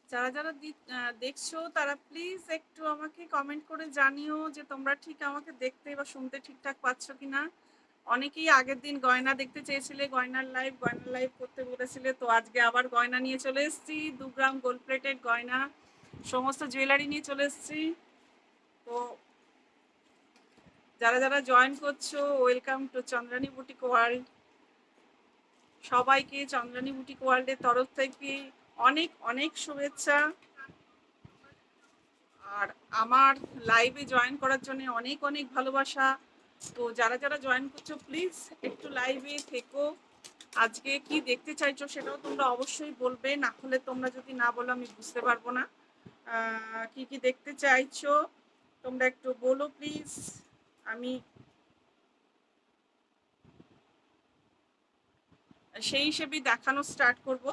যারা যারা দেখছো তারা প্লিজ একটু আমাকে কমেন্ট করে জানিও যে তোমরা ঠিক আমাকে দেখতে বা শুনতে ঠিকঠাক পাচ্ছ কিনা। অনেকেই আগের দিন গয়না দেখতে চেয়েছিলে, গয়নার লাইভ করতে বলেছিলে, তো আজকে আবার গয়না নিয়ে চলে এসেছি, 2 গ্রাম গোল্ড প্লেটেড গয়না, সমস্ত জুয়েলারি নিয়ে চলে এসেছি। তো যারা যারা জয়েন করছো, welcome to Chandrani boutique world. সবাইকে চন্দ্রানী বুটিক ওয়ার্ল্ডের তরফ থেকে অনেক অনেক শুভেচ্ছা। আর আমার লাইভে জয়েন করার জন্য অনেক অনেক ভালোবাসা। তো যারা যারা জয়েন করছো প্লিজ একটু লাইভে থেকো। আজকে কি দেখতে চাইছো সেটাও তোমরা অবশ্যই বলবে, না হলে তোমরা যদি না বলো আমি বুঝতে পারবো না কি কি দেখতে চাইছো। তোমরা একটু বলো প্লিজ, আমি সেই হিসেবেই দেখানো স্টার্ট করব।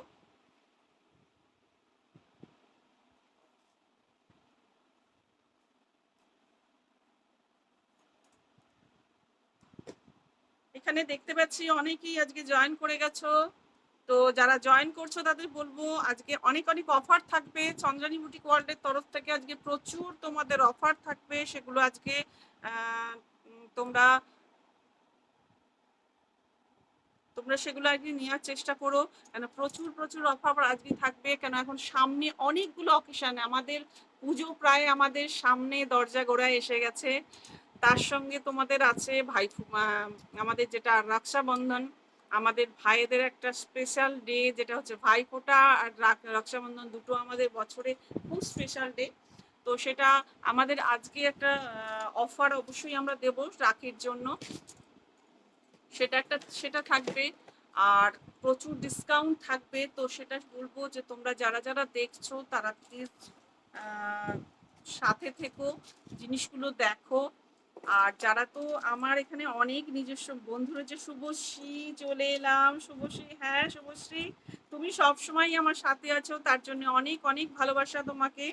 এখানে দেখতে পাচ্ছি অনেকেই আজকে জয়েন করে গেছো। তো যারা জয়েন করছো তাদের বলবো আজকে অনেক অনেক অফার থাকবে চন্দ্রানী বুটিক ওয়ার্ল্ডের তরফ থেকে। আজকে প্রচুর তোমাদের অফার থাকবে, সেগুলো আজকে তোমরা তোমরা সেগুলো আজকে নেওয়ার চেষ্টা করো, কেন প্রচুর প্রচুর অফার আজকে থাকবে। কেন এখন সামনে অনেকগুলো অকেশন, আমাদের পুজো প্রায় আমাদের সামনে দরজা গোড়ায় এসে গেছে। তার সঙ্গে তোমাদের আছে আমাদের যেটা রক্ষাবন্ধন, আমাদের ভাইদের একটা স্পেশাল ডে, যেটা হচ্ছে ভাইফোঁটা আর রক্ষাবন্ধন, দুটো আমাদের বছরে খুব স্পেশাল ডে। তো সেটা আমাদের আজকে একটা অফার অবশ্যই আমরা দেব রাখির জন্য, সেটা থাকবে। আর প্রচুর ডিসকাউন্ট থাকবে। তো সেটা বলবো যে তোমরা যারা যারা দেখছো তারা প্লিজ সাথে থেকো, জিনিসগুলো দেখো। আর যারা, তো আমার এখানে অনেক নিজস্ব বন্ধু রয়েছে। শুভশ্রী চলে এলাম। শুভশ্রী, হ্যাঁ শুভশ্রী, তুমি সবসময় আমার সাথে আছো, তার জন্য অনেক অনেক ভালোবাসা তোমাকে।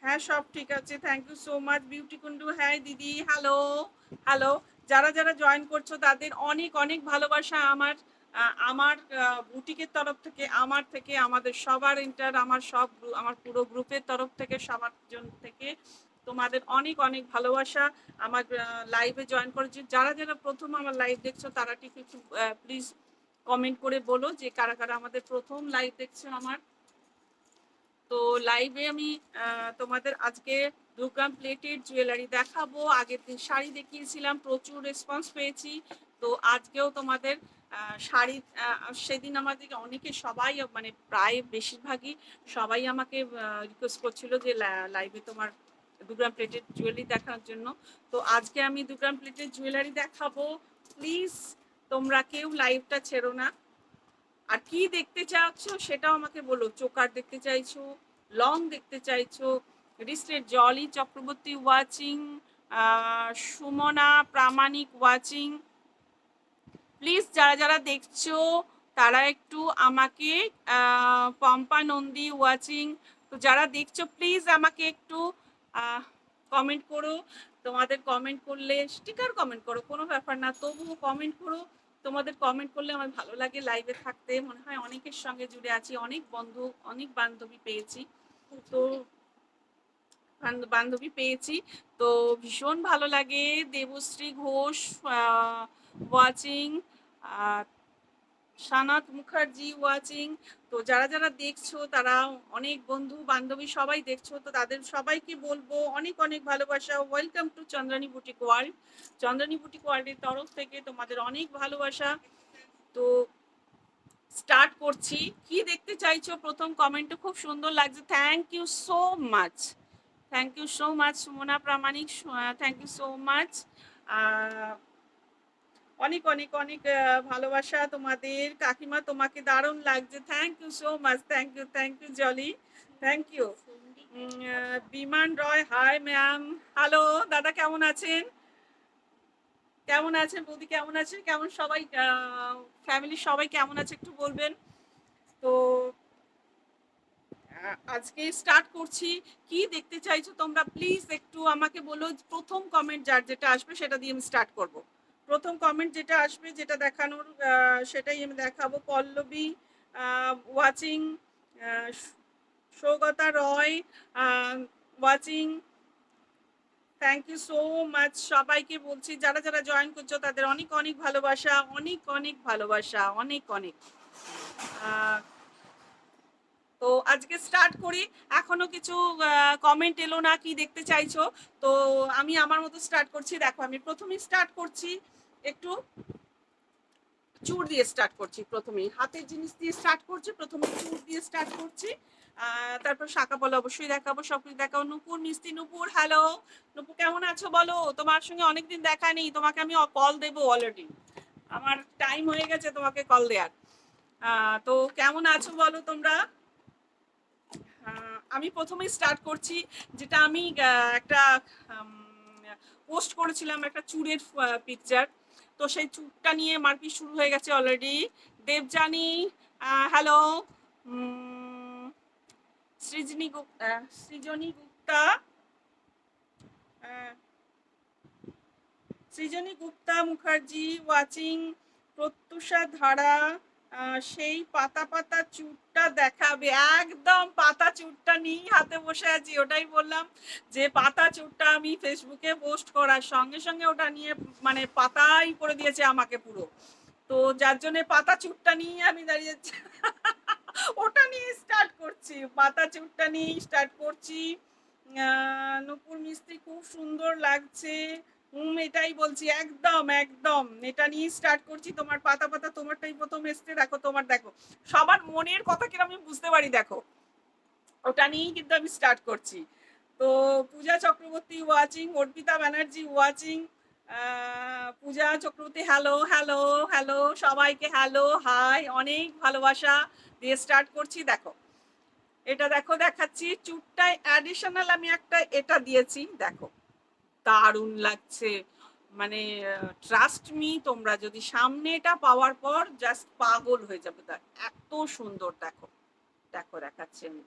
হ্যাঁ সব ঠিক আছে, thank you so much Beauty Kundu. হ্যাঁ দিদি, হ্যালো হ্যালো। যারা যারা জয়েন করছো তাদের অনেক অনেক ভালোবাসা আমার। আমার বুটিকের তরফ থেকে, আমার থেকে, আমাদের সবার আমার পুরো গ্রুপের তরফ থেকে, সবার জন্য থেকে তোমাদের অনেক অনেক ভালোবাসা। আমার লাইভে জয়েন করেছি যারা যারা প্রথম আমার লাইভ দেখছো তারা ঠিক একটু প্লিজ কমেন্ট করে বলো যে কারা কারা আমাদের প্রথম লাইভ দেখছো আমার। তো লাইভে আমি তোমাদের আজকে 2 গ্রাম প্লেটেড জুয়েলারি দেখাবো। আগের দিন শাড়ি দেখিয়েছিলাম, প্রচুর রেসপন্স পেয়েছি। তো আজকেও তোমাদের শাড়ি, সেদিন আমাদের অনেকে সবাই মানে প্রায় বেশিরভাগই সবাই আমাকে রিকোয়েস্ট করছিল যে লাইভে তোমার 2 গ্রাম প্লেটেড জুয়েলারি দেখানোর জন্য। তো আজকে আমি 2 গ্রাম প্লেটেড জুয়েলারি দেখাবো। প্লিজ তোমরা কেউ লাইভটা ছেড়ো না। আর কি দেখতে চাচ্ছো সেটাও আমাকে বলো। চোকার দেখতে চাইছো, লং দেখতে চাইছো, রিস্টের Jolly Chakraborty watching, Sumana Pramanik watching, please যারা যারা দেখছো তারা একটু আমাকে, পম্পা নন্দী ওয়াচিং, তো যারা দেখছো প্লিজ আমাকে একটু কমেন্ট করো। তোমাদের কমেন্ট করলে, স্টিকার কমেন্ট করো, কোনো ব্যাপার না, তবুও কমেন্ট করো। তোমাদের কমেন্ট করলে আমার ভালো লাগে লাইভে থাকতে, মনে হয় অনেকের সঙ্গে জুড়ে আছি, অনেক বন্ধু অনেক বান্ধবী পেয়েছি। তো বান্ধবী পেয়েছি, তো ভীষণ ভালো লাগে। Debashree Ghosh watching, Sanat Mukherjee watching. তো যারা যারা দেখছো তারা অনেক বন্ধু বান্ধবী সবাই দেখছো, তো তাদের সবাইকে বলবো অনেক অনেক ভালোবাসা। Welcome to Chandrani boutique world. Chandrani boutique ওয়ার্ল্ডের তরফ থেকে তোমাদের অনেক ভালোবাসা। তো স্টার্ট করছি। কি দেখতে চাইছো প্রথম কমেন্টও খুব সুন্দর লাগছে, thank you so much, thank you so much Sumana Pramanik, thank you so much. অনেক অনেক অনেক ভালোবাসা তোমাদের। কাকিমা তোমাকে দারুণ লাগছে, thank you so much, thank you Jolly, thank you. Biman Roy, hi ma'am, hello দাদা, কেমন আছেন? কেমন আছেন বৌদি, কেমন আছেন, কেমন সবাই ফ্যামিলির সবাই কেমন আছে একটু বলবেন। তো আজকে স্টার্ট করছি। কি দেখতে চাইছো তোমরা প্লিজ একটু আমাকে বলো। প্রথম কমেন্ট যার যেটা আসবে সেটা দিয়ে আমি স্টার্ট করব। প্রথম কমেন্ট যেটা আসবে, যেটা দেখানোর সেটাই আমি দেখাবো। Pallavi watching, Saugata Roy watching, thank you so much. সবাইকে বলছি যারা যারা জয়েন করছো তাদের অনেক অনেক ভালোবাসা, অনেক অনেক ভালোবাসা, অনেক অনেক। তো আজকে স্টার্ট করি। এখনো কিছু কমেন্ট এলো না কি দেখতে চাইছো, তো আমি আমার মতো স্টার্ট করছি। দেখো আমি প্রথমেই স্টার্ট করছি একটু চুড় দিয়ে স্টার্ট করছি। প্রথমেই হাতের জিনিস দিয়ে স্টার্ট করছি, প্রথমে চুড় দিয়ে স্টার্ট করছি। তারপর শাখা পলা অবশ্যই দেখাবো, সব কিছু দেখাবো। নূপুর মিষ্টি, নূপুর হ্যালো। নূপুর কেমন আছো বলো, তোমার সঙ্গে অনেকদিন দেখা নেই, তোমাকে আমি কল দেবো অলরেডি, আমার টাইম হয়ে গেছে তোমাকে কল দেওয়ার। তো কেমন আছো বলো তোমরা। আমি প্রথমেই স্টার্ট করছি যেটা আমি একটা পোস্ট করেছিলাম, একটা চুড়ের পিকচার। তো সেই চুড়টা নিয়ে মারপিট শুরু হয়ে গেছে already. Debjani hello, Srijani Gupta, Srijani Gupta Mukherjee watching, Pratyusha Dhara, সেই পাতা পাতা চুটটা দেখাবে। একদম পাতা চুটটা নিয়ে হাতে বসে আছি, ওটাই বললাম যে পাতা চুটটা আমি ফেসবুকে পোস্ট করার সঙ্গে সঙ্গে ওটা নিয়ে মানে পাতাই করে দিয়েছে আমাকে পুরো। তো যার জন্য পাতা চুটটা নিয়ে আমি দাঁড়িয়েছি ওটা নিয়ে স্টার্ট করছি, পাতা চুটটা নিয়ে স্টার্ট করছি। নূপুর মিস্ত্রি খুব সুন্দর লাগছে। এটাই বলছি, একদম একদম এটা নিয়ে স্টার্ট করছি। তোমার পাতা পাতা তোমারটাই প্রথম এসছে, দেখো তোমার, দেখো সবার মনের কথা কিনা আমি বুঝতে পারি, দেখো ওটা নিয়েই কিন্তু আমি স্টার্ট করছি। তো পূজা চক্রবর্তী ওয়াচিং, অর্পিতা ব্যানার্জি ওয়াচিং, পূজা চক্রবর্তী হ্যালো হ্যালো হ্যালো, সবাইকে হ্যালো হাই, অনেক ভালোবাসা দিয়ে স্টার্ট করছি। দেখো এটা দেখো দেখাচ্ছি, চুটটায় অ্যাডিশনাল আমি একটা এটা দিয়েছি, দেখো দারুণ লাগছে। মানে ট্রাস্ট মি, তোমরা যদি সামনে এটা পাওয়ার পর জাস্ট পাগল হয়ে যাবে, এত সুন্দর। দেখো দেখো দেখাচ্ছি আমি।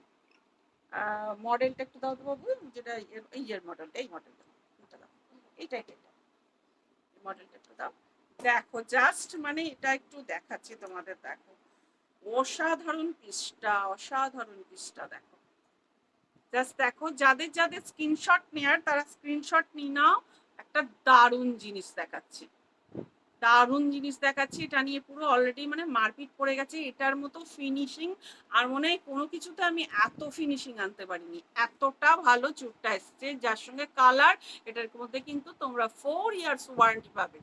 মডেলটা একটু দাও তো বাবু, যেটা এই মডেলটা, এই মডেলটা দাও, এইটা মডেলটা একটু দাও। দেখো জাস্ট মানে এটা একটু দেখাচ্ছি তোমাদের, দেখো অসাধারণ পিসটা, অসাধারণ পিসটা। দেখো জাস্ট দেখো, যাদের যাদের স্ক্রিনশট নেয়ার তারা স্ক্রিনশট নিয়ে নাও। একটা দারুণ জিনিস দেখাচ্ছি, দারুণ জিনিস দেখাচ্ছি। এটা নিয়ে পুরো অলরেডি মানে মারপিট পড়ে গেছে। এটার মতো ফিনিশিং আর মনে হয় কোনো কিছুতে আমি এত ফিনিশিং আনতে পারিনি, এতটা ভালো চুটটা এসছে, যার সঙ্গে কালার। এটার মধ্যে কিন্তু তোমরা 4 ইয়ার্স ওয়ারেন্টি পাবে,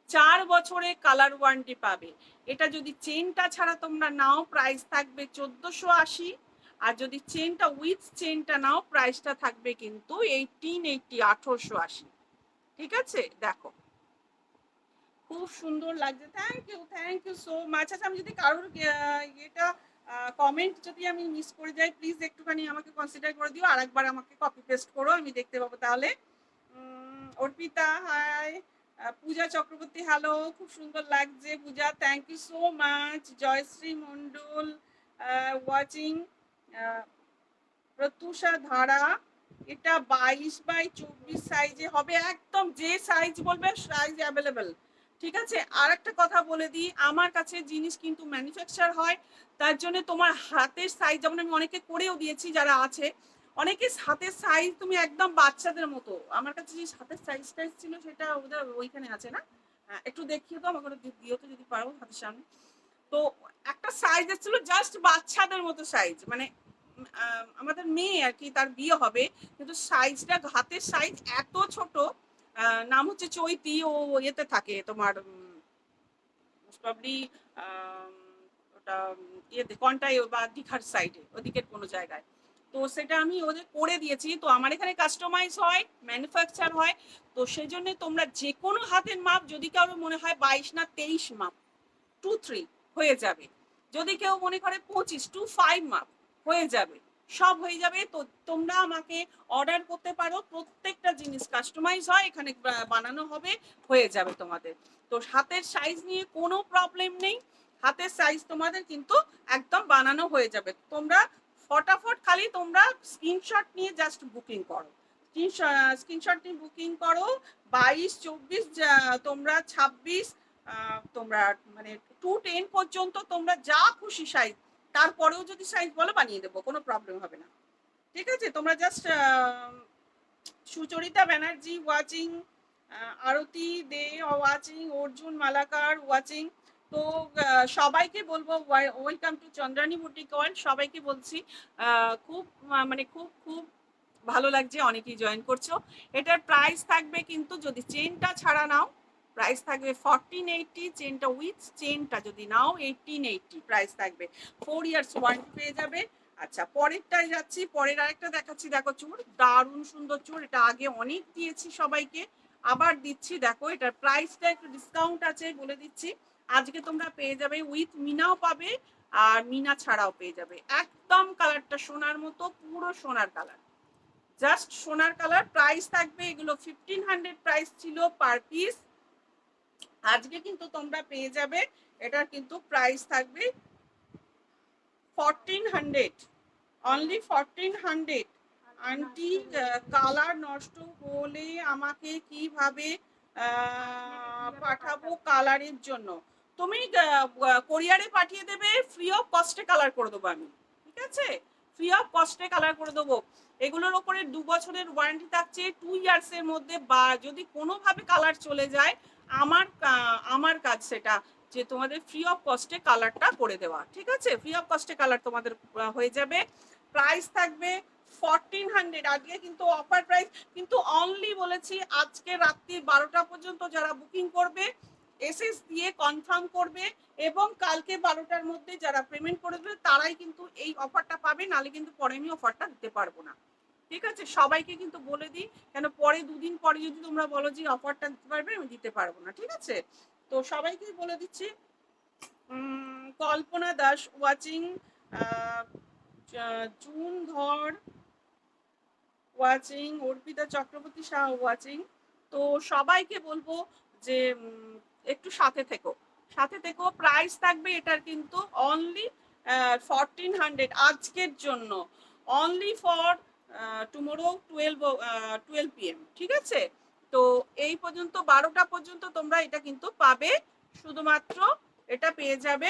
4 বছরে কালার ওয়ারেন্টি পাবে। এটা যদি চেনটা ছাড়া তোমরা নাও প্রাইস থাকবে 1480, আর যদি চেনটা উইথ চেনটা নাও প্রাইসটা থাকবে কিন্তু 1880। ঠিক আছে, দেখো খুব সুন্দর লাগছে। Thank you so much. আচ্ছা আমি যদি কারোর এটা কমেন্ট যদি আমি মিস করে যাই, প্লিজ একটুখানি আমাকে কনসিডার করে দিও, আরেকবার আমাকে কপি পেস্ট করো, আমি দেখতে পাবো তাহলে। অর্পিতা হাই, পূজা চক্রবর্তী হ্যালো, খুব সুন্দর লাগছে Puja, thank you so much. Jayashree Mondal watching, Pratyusha Dhara, এটা 22x24 সাইজে হবে, একদম যে সাইজ বলবে সাইজ অ্যাভেলেবেল। ঠিক আছে, আর একটা কথা বলে দিই, আমার কাছে জিনিস কিন্তু ম্যানুফ্যাকচার হয়, তার জন্য তোমার হাতের সাইজ, যেমন আমি অনেকে করেও দিয়েছি যারা আছে, অনেকে হাতের সাইজ তুমি একদম বাচ্চাদের মতো। আমার কাছে যে হাতের সাইজটা ছিল সেটা ওদের ওইখানে আছে না, একটু দেখিয়ে তো আমাকে দিও তো যদি পারো হাতের সামনে। তো একটা সাইজ এসেছিল জাস্ট বাচ্চাদের মতো সাইজ, মানে আমাদের মেয়ে আর কি, তার বিয়ে হবে, কিন্তু সাইজটা হাতের সাইজ এত ছোট। নাম হচ্ছে চৈতি, ও ইয়েতে থাকে তোমার ওটা ইয়েতে কন্টাই বা দীঘার সাইডে, ওদিকের কোনো জায়গায়। তো সেটা আমি ওদের করে দিয়েছি। তো আমার এখানে কাস্টমাইজ হয়, ম্যানুফ্যাকচার হয়। তো সেই জন্য তোমরা যে কোনো হাতের মাপ, যদি কারো মনে হয় 22 না 23 মাপ, 2-3 হয়ে যাবে। যদি কেউ মনে করে 25 2-5 মাপ হয়ে যাবে, সব হয়ে যাবে। তো তোমরা আমাকে অর্ডার করতে পারো, প্রত্যেকটা জিনিস কাস্টমাইজ হয়, এখানে বানানো হবে, হয়ে যাবে তোমাদের। তো হাতের সাইজ নিয়ে কোনো প্রবলেম নেই, হাতের সাইজ তোমাদের কিন্তু একদম বানানো হয়ে যাবে। তোমরা ফটাফট খালি তোমরা স্ক্রিনশট নিয়ে জাস্ট বুকিং করো, স্ক্রিনশট নিয়ে বুকিং করো। 22, 24, তোমরা 26, তোমরা মানে 210 পর্যন্ত তোমরা যা খুশি সাইজ, তারপরেও যদি সাইজ বলো বানিয়ে দেবো, কোনো প্রবলেম হবে না। ঠিক আছে, তোমরা just Sucharita Banerjee watching, Arati De watching, Arjun Malakar watching. তো সবাইকে বলবো welcome to Chandrani boutique world, সবাইকে বলছি খুব মানে খুব খুব ভালো লাগছে, অনেকেই জয়েন করছো। এটার প্রাইস থাকবে কিন্তু যদি চেনটা ছাড়া নাও প্রাইস থাকবে 1480, চেনটা উইথ চেনটা যদি নাও 1880 প্রাইস থাকবে। 4 ইয়ার্স ওয়ারেন্টি পেয়ে যাবে। আচ্ছা, পরেরটায় যাচ্ছি, পরের আরেকটা দেখাচ্ছি। দেখো চুড়, দারুণ সুন্দর চুড়, এটা আগে অনেক দিয়েছি সবাইকে, আবার দিচ্ছি। দেখো এটার প্রাইসটা একটু ডিসকাউন্ট আছে বলে দিচ্ছি। আজকে তোমরা পেয়ে যাবে উইথ মিনাও পাবে, আর মিনা ছাড়াও পেয়ে যাবে। একদম কালারটা সোনার মতো, পুরো সোনার কালার, জাস্ট সোনার কালার। প্রাইস থাকবে এগুলো 1500 প্রাইস ছিল পার পিস, আজকে কিন্তু তোমরা পেয়ে যাবে এটার কিন্তু প্রাইস থাকবে 1400, অনলি 1400। আন্টি কালার নষ্ট হলে আমাকে কিভাবে পাঠাবো কালারের জন্য? তুমি কোরিয়ারে পাঠিয়ে দেবে, ফ্রি অফ কস্টে কালার করে দেবো আমি, ঠিক আছে, ফ্রি অফ কস্টে কালার করে দেবো। এগুলোর ওপরে 2 বছরের ওয়ারেন্টি থাকছে, 2 ইয়ার্সের মধ্যে বা যদি কোনোভাবে কালার চলে যায় আমার কাজ সেটা যে তোমাদের ফ্রি অফ কস্টে কালারটা করে দেওয়া, ঠিক আছে, ফ্রি অফ কস্টে কালার তোমাদের হয়ে যাবে। প্রাইস থাকবে 1400, আজকে কিন্তু অফার প্রাইস, কিন্তু অনলি বলেছি আজকে রাত্রি 12টা পর্যন্ত যারা বুকিং করবে, এসএস দিয়ে কনফার্ম করবে, এবং কালকে 12টার মধ্যে যারা পেমেন্ট করে দেবে তারাই কিন্তু এই অফারটা পাবে, নাহলে কিন্তু পরে আমি অফারটা দিতে পারবো না, ঠিক আছে। সবাইকে কিন্তু বলে দিই, কেন পরে 2 দিন পরে যদি তোমরা বলো যে অফারটা দিতে পারবে, আমি দিতে পারবো না, ঠিক আছে। তো সবাইকেই বলে দিচ্ছি। কল্পনা দাস ওয়াচিং, জুন ধর ওয়াচিং, অর্পিতা চক্রবর্তী শাহ ওয়াচিং। তো সবাইকে বলবো যে একটু সাথে থেকো, সাথে থেকো। প্রাইস থাকবে এটার কিন্তু অনলি 1400 আজকের জন্য, অনলি ফর টুমোরো 12 PM, ঠিক আছে। তো এই পর্যন্ত 12টা পর্যন্ত তোমরা এটা কিন্তু পাবে, শুধুমাত্র এটা পেয়ে যাবে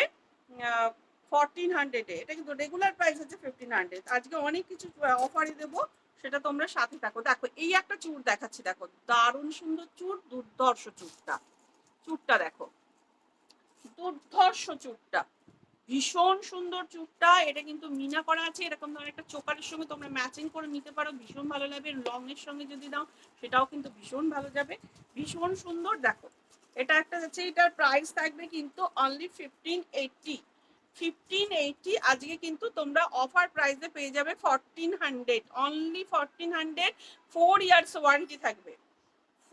1400-এ। এটা কিন্তু রেগুলার প্রাইস আছে 1500, আজকে অনেক কিছু অফারে দেবো, সেটা তোমরা সাথে থাকো। দেখো এই একটা চুড় দেখাচ্ছি, দেখো দারুণ সুন্দর চুড়, দুর্ধর্ষ চুড়টা, চুড়টা দেখো, দুর্ধর্ষ চুড়টা, ভীষণ সুন্দর চুড়টা। এটা কিন্তু মিনা করা আছে, এরকম ধরনের একটা চোকারের সঙ্গে তোমরা ম্যাচিং করে নিতে পারো, ভীষণ ভালো লাগবে। লং এর সঙ্গে যদি দাও সেটাও কিন্তু ভীষণ ভালো যাবে, ভীষণ সুন্দর। দেখো এটা একটা যাচ্ছে, এটার প্রাইস থাকবে কিন্তু অনলি 1580, 1580 আজকে কিন্তু তোমরা অফার প্রাইসে পেয়ে যাবে 1400, অনলি 1400। 4 ইয়ার্স ওয়ারেন্টি থাকবে,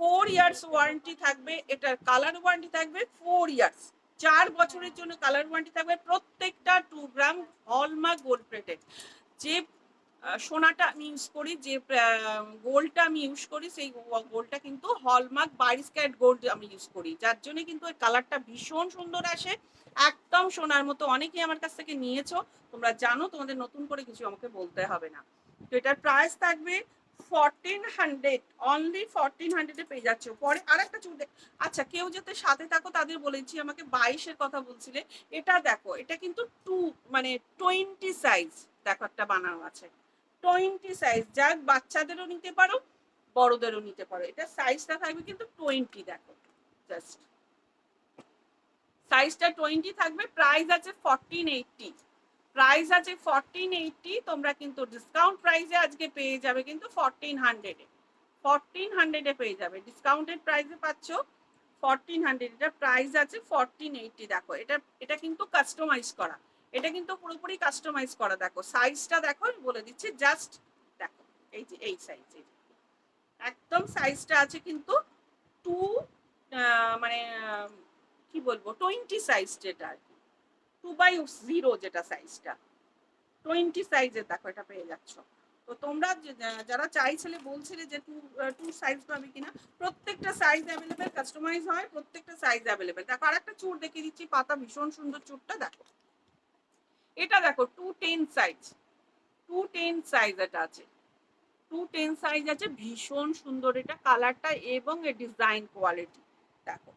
4 ইয়ার্স ওয়ারেন্টি থাকবে, এটার কালার ওয়ারেন্টি থাকবে 4 ইয়ার্স, 4 বছরের জন্য কালার ওয়ারেন্টি থাকবে। প্রত্যেকটা 2 গ্রাম হলমার্ক গোল্ড প্লেটেড। যে সোনাটা আমি ইউজ করি, যে গোল্ডটা আমি ইউজ করি, সেই গোল্ডটা কিন্তু হলমার্ক 22 ক্যারেট গোল্ড আমি ইউজ করি, যার জন্য কিন্তু ওই কালারটা ভীষণ সুন্দর আসে, একদম সোনার মতো। অনেকেই আমার কাছ থেকে নিয়েছো, তোমরা জানো, তোমাদের নতুন করে কিছু আমাকে বলতে হবে না। তো এটার প্রাইস থাকবে 1400, অনলি 1400-এ পেয়ে যাচ্ছ। পরে আরেকটা চুড় আচ্ছা, কেউ যাতে সাথে থাকো তাদের বলেছি, আমাকে 22-এর কথা বলছিলে, এটা দেখো, এটা কিন্তু 2 মানে 20 সাইজ, দেখো একটা বানানো আছে 20 সাইজ, যা বাচ্চাদেরও নিতে পারো, বড়দেরও নিতে পারো। এটা সাইজটা থাকবে কিন্তু 20, দেখো জাস্ট সাইজটা 20 থাকবে। প্রাইস আছে 1480, প্রাইস আছে 1480, তোমরা কিন্তু ডিসকাউন্ট প্রাইসে আজকে পেয়ে যাবে কিন্তু 1400-এ, 1400-এ পেয়ে যাবে, ডিসকাউন্টেড প্রাইসে পাচ্ছ 1400। এটা প্রাইস আছে 1480। দেখো এটা এটা কিন্তু কাস্টমাইজ করা, এটা কিন্তু পুরোপুরি কাস্টমাইজ করা। দেখো সাইজটা দেখো, আমি বলে দিচ্ছি, জাস্ট দেখো এই যে এই সাইজ, একদম সাইজটা আছে কিন্তু 2 মানে কি বলবো 20 সাইজ, যেটা আর কি 2/0 যেটা সাইজটা 20 সাইজের দেখো এটা পেয়ে যাচ্ছ। তো তোমরা যারা চাইছিলে বলছিলে যে টু সাইজ পাবে কিনা, প্রত্যেকটা সাইজ অ্যাভেলেবেল, কাস্টমাইজ হয়, প্রত্যেকটা সাইজ অ্যাভেলেবেল। দেখো আর একটা চুড় দেখিয়ে দিচ্ছি, পাতা ভীষণ সুন্দর চুড়টা দেখো, এটা দেখো 210 সাইজ, 210 সাইজ এটা আছে, 210 সাইজ আছে, ভীষণ সুন্দর এটা কালারটা এবং এর ডিজাইন কোয়ালিটি দেখো,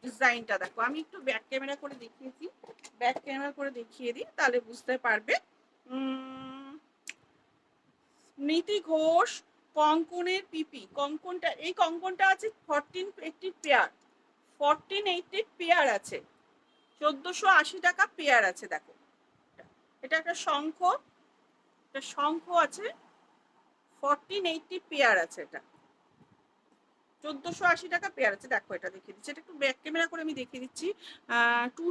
ডিজাইনটা দেখো। আমি একটু ব্যাক ক্যামেরা করে দেখিয়েছি, ব্যাক ক্যামেরা করে দেখিয়ে দিই তাহলে বুঝতে পারবে। নীতি ঘোষ কঙ্কনের পিপি, কঙ্কনটা এই কঙ্কনটা আছে 1480 পেয়ার, 1480 পেয়ার আছে, 1480 টাকা পেয়ার আছে। দেখো এটা একটা শঙ্খ, এটা শঙ্খ আছে, 1480 পেয়ার আছে, এটা 1480 টাকা পেয়ার আছে। দেখো এটা দেখিয়ে দিচ্ছি, এটা একটু ব্যাক ক্যামেরা করে আমি দেখিয়ে দিচ্ছি।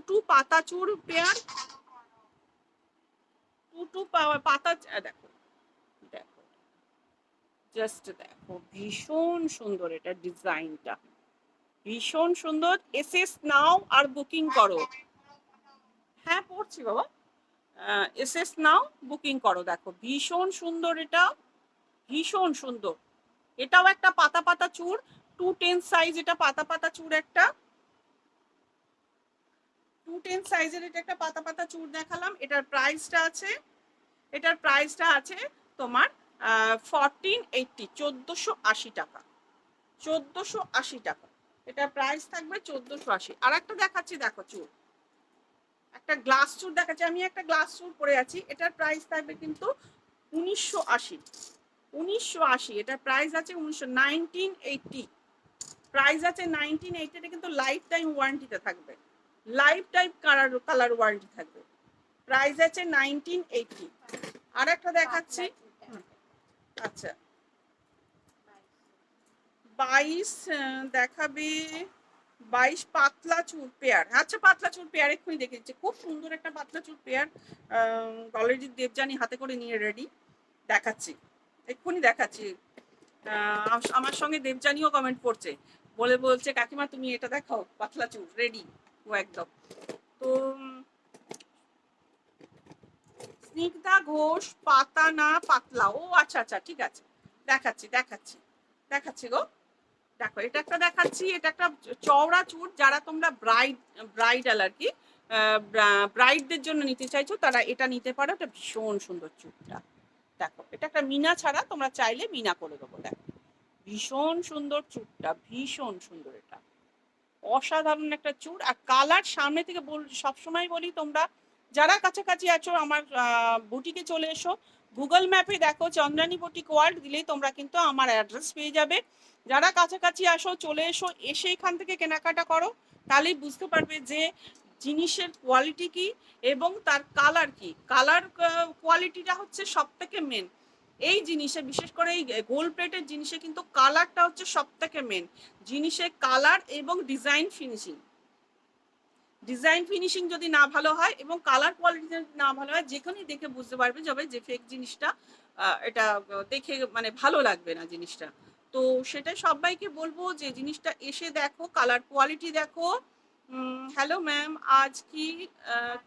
টু পাতা চুর পেয়ার, টু পাতা, দেখো দেখো জাস্ট দেখো ভীষণ সুন্দর, এটা ডিজাইনটা ভীষণ সুন্দর। এসএস নাও আর বুকিং করো। হ্যাঁ পড়ছি বাবা, এসএস নাও বুকিং করো। দেখো ভীষণ সুন্দর, এটা ভীষণ সুন্দর, এটাও একটা পাতা পাতা চুড়, 210 সাইজ, এটা পাতা পাতা চুড় একটা 210 সাইজের, এটা একটা পাতা পাতা চুড় দেখালাম। এটার প্রাইসটা আছে, এটার প্রাইসটা আছে তোমার 1480, 1480 টাকা, 1480 টাকা এটার প্রাইস থাকবে, 1480। আর একটা দেখাচ্ছি দেখো চুড়, একটা গ্লাস চুড় দেখাচ্ছি, আমি একটা গ্লাস চুড় পরে আছি, এটার প্রাইস থাকবে কিন্তু 1980, 1980, এটার প্রাইস আছে 1980, প্রাইস আছে 1980, এটা কিন্তু লাইফ টাইম ওয়ারেন্টিতে থাকবে, লাইফ টাইম কালার ওয়ারেন্টি থাকবে, প্রাইস আছে 1980। আর একটা দেখাচ্ছি, আচ্ছা 22 দেখাবে, 22 পাতলা চুর পেয়ার, আচ্ছা পাতলা চুর পেয়ার এক্ষুনি দেখে দিচ্ছি, খুব সুন্দর একটা পাতলা চুর পেয়ার, অলরেডি দেবজানি হাতে করে নিয়ে রেডি, দেখাচ্ছি এক্ষুনি দেখাচ্ছি। আমার সঙ্গে দেবজানিও কমেন্ট করছে, বলছে কাকিমা তুমি এটা দেখাও, পাতলা চুর রেডি ও একদম। তো স্নিগ্ধা ঘোষ পাতা না পাতলা, ও আচ্ছা আচ্ছা ঠিক আছে, দেখাচ্ছি দেখাচ্ছি দেখাচ্ছি গো, দেখো এটা একটা দেখাচ্ছি, এটা একটা চওড়া চুড়, যারা তোমরা ব্রাইডাল আর কি, ব্রাইডদের জন্য নিতে চাইছো তারা এটা নিতে পারো, এটা ভীষণ সুন্দর চুড়টা দেখো, এটা একটা মিনা ছাড়া, তোমরা চাইলে মিনা করে দেবো। দেখো ভীষণ সুন্দর চুড়টা, ভীষণ সুন্দর, এটা অসাধারণ একটা চুড়। আর কালার সামনে থেকে সবসময় বলি, তোমরা যারা কাছাকাছি আছো আমার বুটিকে চলে এসো, গুগল ম্যাপে দেখো চন্দ্রানী বুটিক ওয়ার্ল্ড দিলেই তোমরা কিন্তু আমার অ্যাড্রেস পেয়ে যাবে। যারা কাছাকাছি আসো চলে এসো, এসে এখান থেকে কেনাকাটা করো, তাহলেই বুঝতে পারবে যে জিনিসের কোয়ালিটি কি এবং তার কালার কি, কালার কোয়ালিটিটা হচ্ছে সব থেকে মেন এই জিনিসে, বিশেষ করে এই গোল্ড প্লেটের জিনিসে কিন্তু কালারটা হচ্ছে সব থেকে মেন, জিনিসের কালার এবং ডিজাইন ফিনিশিং, ডিজাইন ফিনিশিং যদি না ভালো হয় এবং কালার কোয়ালিটি যদি না ভালো হয়, যেখানেই দেখে বুঝতে পারবে যাবে যে ফেক জিনিসটা, এটা দেখে মানে ভালো লাগবে না জিনিসটা। তো সেটা সবাইকে বলবো যে জিনিসটা এসে দেখো, কালার কোয়ালিটি দেখো। হ্যালো ম্যাম, আজ কি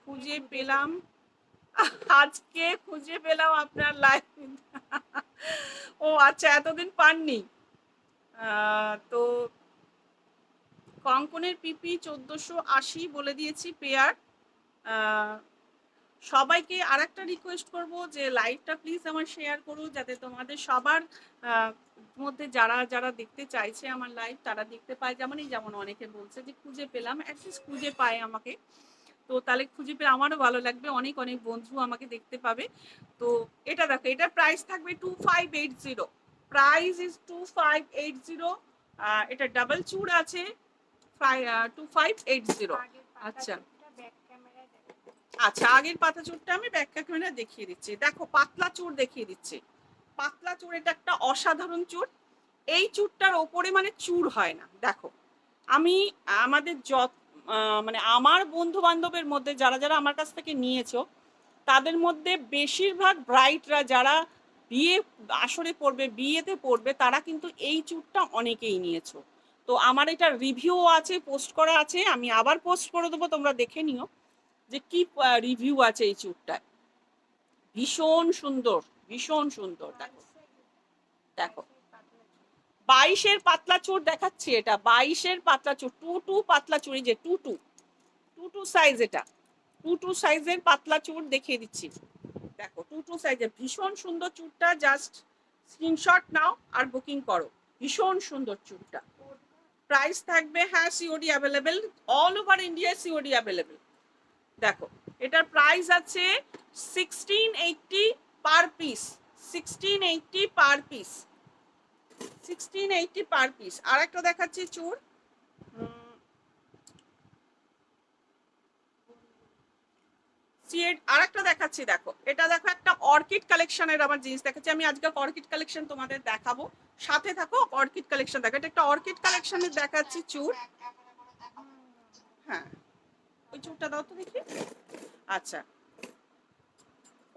খুঁজে পেলাম, আজকে খুঁজে পেলাম আপনার লাইভ। ও আচ্ছা, এতদিন পাননি। তো কঙ্কনের পিপি 1480 বলে দিয়েছি পেয়ার। সবাইকে আর একটা রিকোয়েস্ট করব যে লাইভটা প্লিজ আমার শেয়ার করো, যাতে তোমাদের সবার মধ্যে যারা যারা দেখতে চাইছে আমার লাইভ তারা দেখতে পায়, যেমন অনেকে বলছে যে খুঁজে পেলাম, অ্যাটলিস্ট খুঁজে পায় আমাকে, তো তাহলে খুঁজে পেলে আমারও ভালো লাগবে, অনেক অনেক বন্ধু আমাকে দেখতে পাবে। তো এটা দেখো, এটা প্রাইস থাকবে 2580, প্রাইস ইজ 2580, এটা ডাবল চুড় আছে 2580। আচ্ছা আচ্ছা, আগের পাতা চুড়টা আমি ব্যাক ক্যামেরা দেখিয়ে দিচ্ছি, দেখো পাতলা চুড় দেখিয়ে দিচ্ছি, পাতলা চুড়, এটা একটা অসাধারণ চুড়, এই চুড়টার ওপরে মানে চুড় হয় না। দেখো আমি আমাদের মানে আমার বন্ধু বান্ধবের মধ্যে যারা যারা আমার কাছ থেকে নিয়েছো, তাদের মধ্যে বেশিরভাগ ব্রাইডরা যারা বিয়ে আসরে পড়বে, বিয়েতে পড়বে, তারা কিন্তু এই চুড়টা অনেকেই নিয়েছো। তো আমার এটা রিভিউ আছে, পোস্ট করা আছে, আমি আবার পোস্ট করে দেবো, তোমরা দেখে নিও যে কি রিভিউ আছে এই চুড়টায়। ভীষণ সুন্দর, ভীষণ সুন্দর। দেখো দেখো 22-এর পাতলা চুড় দেখাচ্ছি, এটা 22-এর পাতলা চুড়, টু পাতলা চুড়ি, যে টু সাইজ, এটা টু সাইজের পাতলা চুড় দেখিয়ে দিচ্ছি। দেখো টু সাইজের ভীষণ সুন্দর চুড়টা, জাস্ট স্ক্রিনশট নাও আর বুকিং করো। ভীষণ সুন্দর চুড়টা। প্রাইস থাকবে, হ্যাঁ COD available, all over India COD available. দেখো এটার প্রাইস আছে 1680 per piece, 1680 per piece, 1680 per piece. আর একটা দেখাচ্ছি চুড়, আর একটা দেখাচ্ছি। দেখো এটা দেখো, একটা অর্কিড কালেকশনের আমার জিনিস দেখাচ্ছি আমি আজকে। অর্কিড কালেকশন তোমাদের দেখাবো, সাথে থাকো। অর্কিড কালেকশন দেখো, এটা একটা অর্কিড কালেকশনের দেখাচ্ছি চুড়। হ্যাঁ ওই চুড়টা দাও তো দেখি। আচ্ছা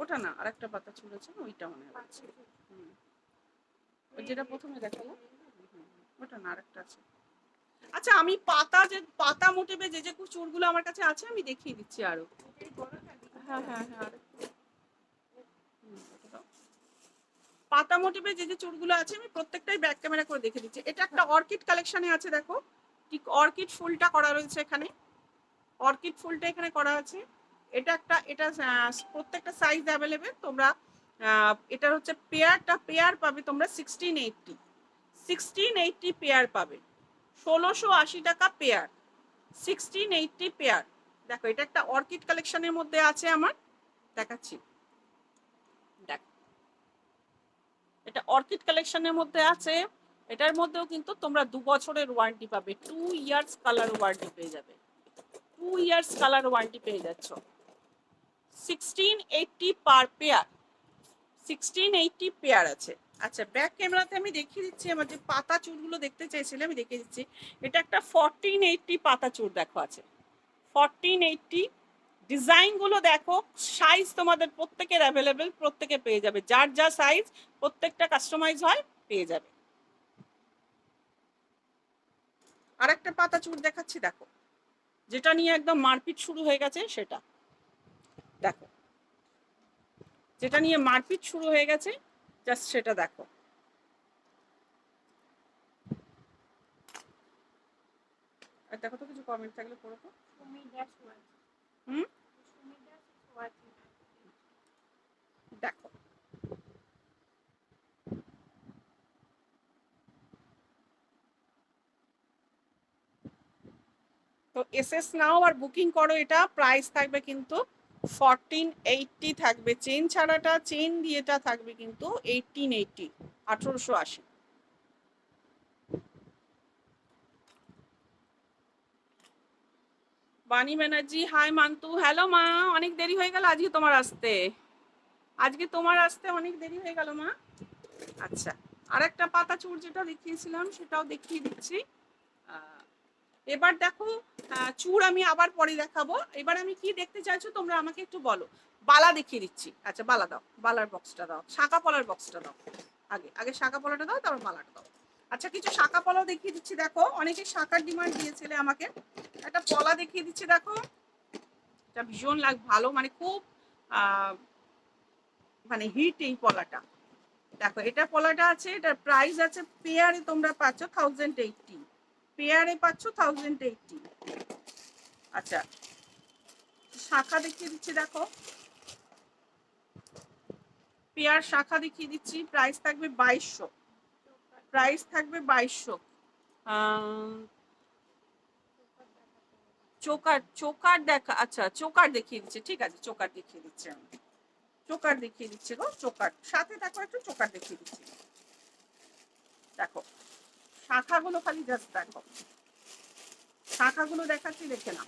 ওটা না, আরেকটা পাতা চুড় আছে না, ওইটা মনে হচ্ছে। ওই যেটা প্রথমে দেখালো ওটা না, আরেকটা আছে। আচ্ছা আমি পাতা মোটিভে যে চুড়গুলো আমার কাছে আছে আমি দেখিয়ে দিচ্ছি আরো। হ্যাঁ হ্যাঁ হ্যাঁ, পাতা মোটিভে যে চুড়গুলো আছে আমি প্রত্যেকটাই ব্যাক ক্যামেরা করে দেখে দিচ্ছি। এটা একটা অর্কিড কালেকশনে আছে, দেখো ঠিক অর্কিড ফুলটা করা রয়েছে এখানে, অর্কিড ফুলটা এখানে করা আছে। এটা প্রত্যেকটা সাইজ অ্যাভেলেবেল। তোমরা এটার হচ্ছে পেয়ার পাবে তোমরা 1680 পেয়ার পাবে, 1680 টাকা পেয়ার, 1680 পেয়ার। দেখো এটা একটা অর্কিড কালেকশনের মধ্যে আছে আমার, দেখাচ্ছি। দেখো এটা অর্কিড কালেকশনের মধ্যে আছে, এটার মধ্যেও কিন্তু তোমরা 2 বছরের ওয়ারেন্টি পাবে, 2 ইয়ার্স কালার ওয়ারেন্টি পেয়ে যাবে, 2 ইয়ার্স কালার ওয়ারেন্টি পেয়ে যাচ্ছ। 1680 পার পেয়ার, 1680 পেয়ার আছে। আচ্ছা ব্যাক ক্যামেরাতে আমি দেখিয়ে দিচ্ছি, আমার যে পাতা চুড়গুলো দেখতে চাইছিলে আমি দেখিয়ে দিচ্ছি। এটা একটা 1480 পাতা চুড় দেখো আছে, 1480। ডিজাইনগুলো দেখো, সাইজ তোমাদের প্রত্যেকের অ্যাভেলেবেল, প্রত্যেকে পেয়ে যাবে, যার যা সাইজ প্রত্যেকটা কাস্টমাইজ হয় পেয়ে যাবে। আরেকটা পাতা চুড় দেখাচ্ছি, দেখো যেটা নিয়ে একদম মারপিট শুরু হয়ে গেছে সেটা। দেখো যেটা নিয়ে মারপিট শুরু হয়ে গেছে, জাস্ট সেটা দেখো। আর দেখো তো কিছু কমেন্ট থাকলে পড়ো তো। দেখো তো এসএস নাও আর বুকিং করো। এটা প্রাইস থাকবে কিন্তু 1480 থাকবে, চেন ছাড়াটা, চেন দিয়েটা থাকবে কিন্তু 1880, 1880। বাণী ব্যানার্জি, হাই মান্তু, হ্যালো মা, অনেক দেরি হয়ে গেল আজকে তোমার আসতে, আজকে তোমার আসতে অনেক দেরি হয়ে গেল মা। আচ্ছা আর একটা পাতা চুড় যেটা দেখিয়েছিলাম সেটাও দেখিয়ে দিচ্ছি। এবার দেখো চুড় আমি আবার পরে দেখাবো। এবার আমি কি দেখতে চাইছো তোমরা আমাকে একটু বলো। বালা দেখিয়ে দিচ্ছি। আচ্ছা বালা দাও, বালার বক্সটা দাও, শাঁখা পলার বক্সটা দাও, আগে শাঁখা পলাটা দাও, তারপর বালাটা দাও। আচ্ছা কিছু শাঁখা পলাও দেখিয়ে দিচ্ছি। দেখো অনেকে শাঁখার ডিমান্ড দিয়েছিলে আমাকে, একটা পলা দেখিয়ে দিচ্ছি। দেখো এটা ভীষণ ভালো, মানে খুব মানে হিট এই পলাটা। দেখো এটা পলাটা আছে, এটার প্রাইস আছে পেয়ারে তোমরা পাচ্ছ 1080, পেয়ারে পাচ্ছ 1080। আচ্ছা শাখা দেখিয়ে দিচ্ছি, দেখো পেয়ার শাখা দেখিয়ে দিচ্ছি। প্রাইস থাকবে 2200, প্রাইস থাকবে 2200। চোকার দেখা, আচ্ছা চোকার দেখিয়ে দিচ্ছি, ঠিক আছে চোকার দেখিয়ে দিচ্ছি আমি, চোকার দেখিয়ে দিচ্ছি গো, চোকার সাথে দেখো একটু, চোকার দেখিয়ে দিচ্ছি। দেখো শাখাগুলো খালি জাস্ট দেখো, শাখাগুলো দেখাচ্ছি, দেখে না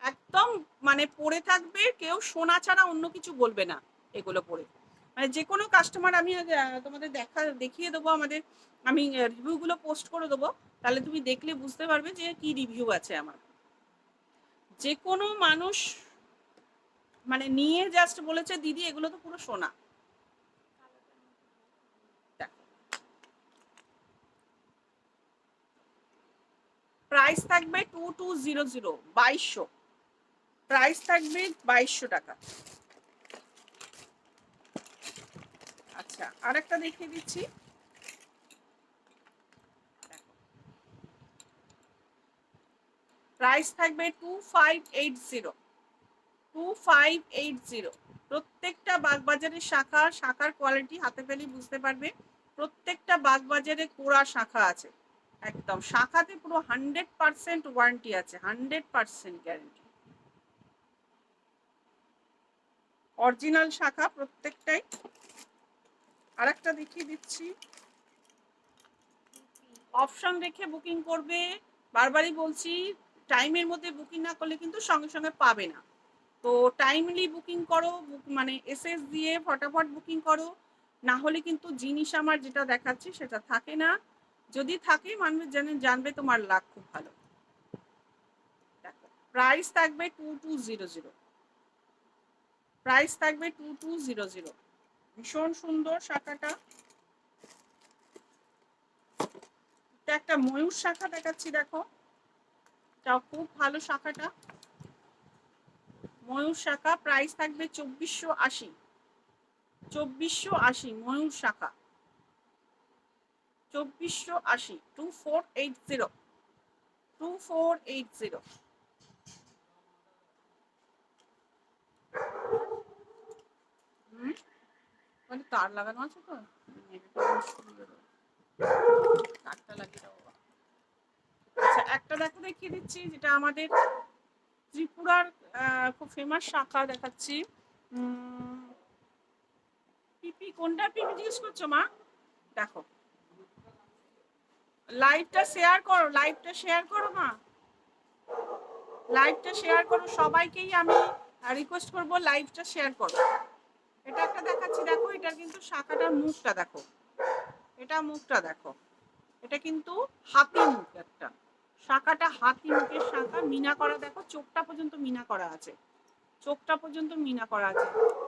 একদম মানে পরে থাকবে, কেউ সোনা ছাড়া অন্য কিছু বলবে না এগুলো পরে। মানে যে কোনো কাস্টমার, আমি তোমাদের দেখিয়ে দেবো, আমাদের আমি রিভিউগুলো পোস্ট করে দেবো, তাহলে তুমি দেখলে বুঝতে পারবে যে কি রিভিউ আছে আমার। যে কোনো মানুষ মানে নিয়ে জাস্ট বলেছে দিদি এগুলো তো পুরো সোনা। প্রাইস থাকবে 2200, 2200, প্রাইস থাকবে 2200 টাকা। আচ্ছা আরেকটা দেখিয়ে দিচ্ছি, প্রাইস থাকবে 2580, 2580। প্রত্যেকটা বাগবাজারের শাখার কোয়ালিটি হাতে পেলেই বুঝতে পারবে। প্রত্যেকটা বাগবাজারে কোড়া শাখা আছে, একদম শাখাতে পুরো 100% ওয়ারেন্টি আছে, 100% গ্যারেন্টি, অরিজিনাল শাখা প্রত্যেকটাই। আরেকটা দেখিয়ে দিচ্ছি, অপশন রেখে বুকিং করবে, বারবারই বলছি টাইমের মধ্যে বুকিং না করলে কিন্তু সঙ্গে সঙ্গে পাবে না। তো টাইমলি বুকিং করো, মানে এসএস দিয়ে ফটাফট বুকিং করো, না হলে কিন্তু জিনিস আমার যেটা দেখাচ্ছি সেটা থাকে না, যদি থাকে মানুষ জানবে তোমার লাক খুব ভালো। দেখো প্রাইস থাকবে 2200, প্রাইস থাকবে 2200। ভীষণ সুন্দর শাখাটা, এটা একটা ময়ূর শাখা দেখাচ্ছি, দেখো এটাও খুব ভালো শাখাটা, ময়ূর শাখা। প্রাইস থাকবে 2480, 2480 ময়ূর শাখা, 2480, 2480, 2480। মানে তার লাগানো আছে তো, তারটা লাগিয়ে দাও। আচ্ছা একটা দেখো দেখিয়ে দিচ্ছি, যেটা আমাদের ত্রিপুরার খুব ফেমাস শাখা দেখাচ্ছি। পিপি কোনটা পিপি জিজ্ঞেস করছো মা? দেখো লাইভটা শেয়ার করো, লাইভটা শেয়ার করো মা, লাইভটা শেয়ার করো, সবাইকেই আমি রিকোয়েস্ট করবো লাইভটা শেয়ার করো। এটা একটা দেখাচ্ছি, দেখো এটা কিন্তু শাখাটার মুখটা দেখো, এটা মুখটা দেখো, এটা কিন্তু হাতি মুখ, একটা শাখাটা হাতি মুখের শাখা, মিনা করা, দেখো চোখটা পর্যন্ত মিনা করা আছে, চোখটা পর্যন্ত মিনা করা আছে,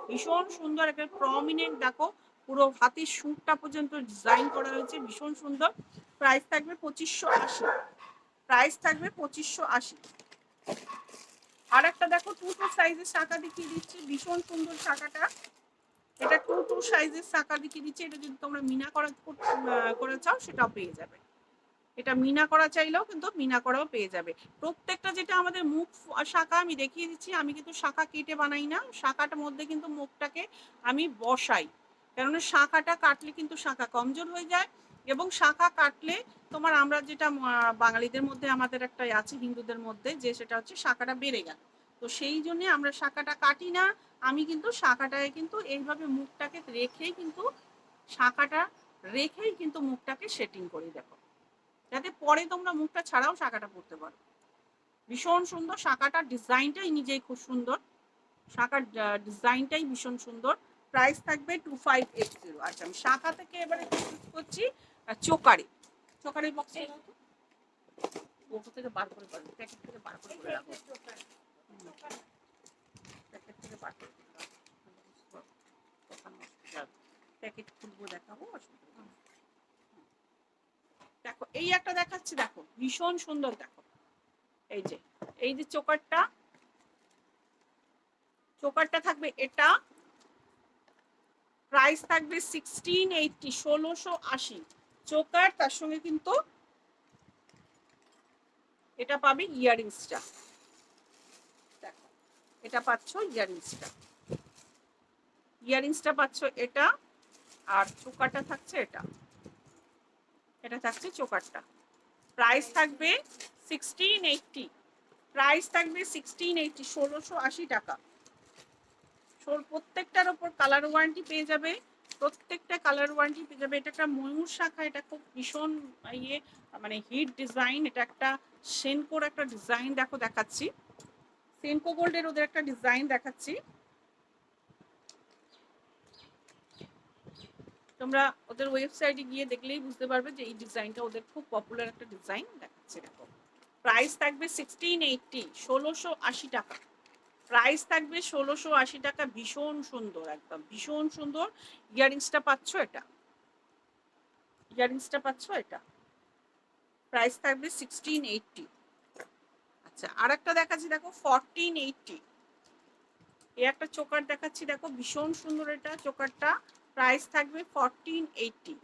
ভীষণ সুন্দর একটা প্রমিনেন্ট, দেখো পুরো হাতির সুরটা পর্যন্ত ডিজাইন করা হয়েছে, ভীষণ সুন্দর। প্রাইস থাকবে 2580, প্রাইস থাকবে 2580। আর একটা দেখো 2 সাইজের শাখা দেখিয়ে দিচ্ছি, ভীষণ সুন্দর শাখাটা, এটা 2 সাইজের শাখা দেখিয়ে দিচ্ছি। এটা যদি তোমরা মিনা করে চাও সেটাও পেয়ে যাবে, এটা মিনা করা চাইলেও কিন্তু মিনা করাও পেয়ে যাবে। প্রত্যেকটা যেটা আমাদের মুখ শাখা আমি দেখিয়ে দিচ্ছি, আমি কিন্তু শাখা কেটে বানাই না, শাখাটার মধ্যে কিন্তু মুখটাকে আমি বসাই, কেননা শাখাটা কাটলে কিন্তু শাখা কমজোর হয়ে যায়, এবং শাখা কাটলে তোমার আমরা যেটা বাঙালিদের মধ্যে আমাদের একটা আছে, হিন্দুদের মধ্যে, যে সেটা হচ্ছে শাখাটা বেড়ে গেল, তো সেই জন্যে আমরা শাখাটা কাটি না। আমি কিন্তু শাখাটায় কিন্তু এইভাবে মুখটাকে রেখেই কিন্তু শাখাটা রেখেই কিন্তু মুখটাকে সেটিং করি, দেখো যাতে পরে তোমরা মুখটা ছাড়াও শাখাটা পরতে পারো। ভীষণ সুন্দর শাখাটার ডিজাইনটাই নিজেই খুব সুন্দর, শাখার ডিজাইনটাই ভীষণ সুন্দর। প্রাইস থাকবে 2580। আচ্ছা আমি শাখা থেকে এবারে করছি চোকারি, চোকারি বক্স ওপর থেকে বার করে পারবে, প্যাকেট থেকে বার করে রাখো, প্যাকেট থেকে বার করে প্যাকেট খুলবো, দেখাবো, অসুবিধা। দেখো এই একটা দেখাচ্ছি, দেখো ভীষণ সুন্দর, দেখো এই যে চোকারটা থাকবে, এটা প্রাইস থাকবে 1680, 1680 চোকার, তার সঙ্গে কিন্তু এটা পাবে ইয়ারিংসটা, দেখো এটা পাচ্ছ ইয়ারিংসটা, ইয়ারিংসটা পাচ্ছ এটা, আর চোকারটা থাকছে এটা থাকছে চোকারটা। প্রাইস থাকবে 1680, প্রাইস থাকবে 1680, 1680 টাকা। প্রত্যেকটার ওপর কালার ওয়ারেন্টি পেয়ে যাবে, প্রত্যেকটা কালার ওয়ারেন্টি পেয়ে যাবে। এটা একটা ময়ূর শাখা, এটা খুব ভীষণ ইয়ে মানে হিট ডিজাইন, এটা একটা সেনকোর একটা ডিজাইন, দেখো দেখাচ্ছি, সেনকো গোল্ডের ওদের একটা ডিজাইন দেখাচ্ছি, তোমরা ওদের ওয়েবসাইটে গিয়ে দেখলেই বুঝতে পারবে যে এই ডিজাইনটা ওদের খুব পপুলার একটা ডিজাইন দেখাচ্ছে, দেখো প্রাইস থাকবে 1680, 1680 টাকা, প্রাইস থাকবে 1680 টাকা। ভীষণ সুন্দর, একদম ভীষণ সুন্দর। ইয়ারিংসটা পাচ্ছ এটা, ইয়ারিংসটা পাচ্ছ এটা, প্রাইস থাকবে 1680। আচ্ছা আর একটা দেখাচ্ছি, দেখো 1480, এই একটা চোকার দেখাচ্ছি, দেখো ভীষণ সুন্দর এটা চোকারটা। প্রাইস থাকবে 1480,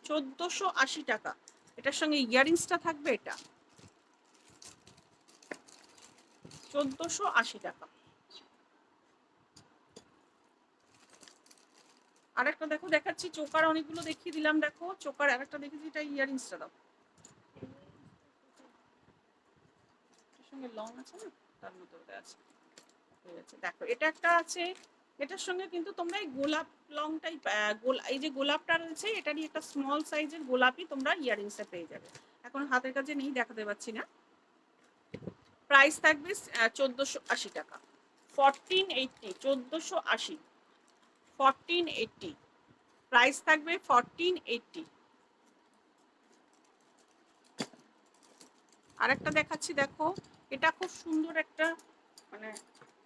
1480 টাকা। এটার সঙ্গে ইয়ারিংসটা থাকবে, এটা 1480 টাকা। আরেকটা দেখো দেখাচ্ছি, চোকার অনেকগুলো দেখিয়ে দিলাম, দেখো চোকার আরেকটা দেখেছি, এটা ইয়ারিংসটা দাও, এটার সঙ্গে লং আছে না, তার মধ্যে আছে, দেখো এটা একটা আছে। এটার সঙ্গে কিন্তু তোমরা এই গোলাপ লংটাই, এই যে গোলাপটা রয়েছে এটারই একটা স্মল সাইজের গোলাপি তোমরা ইয়ারিংসে পেয়ে যাবে। এখন হাতের কাছে নেই, দেখাতে পাচ্ছি না। প্রাইস থাকবে 1480 টাকা, 1480, 1480, 1480 প্রাইস থাকবে 1480। আরেকটা দেখাচ্ছি, দেখো এটা খুব সুন্দর একটা, মানে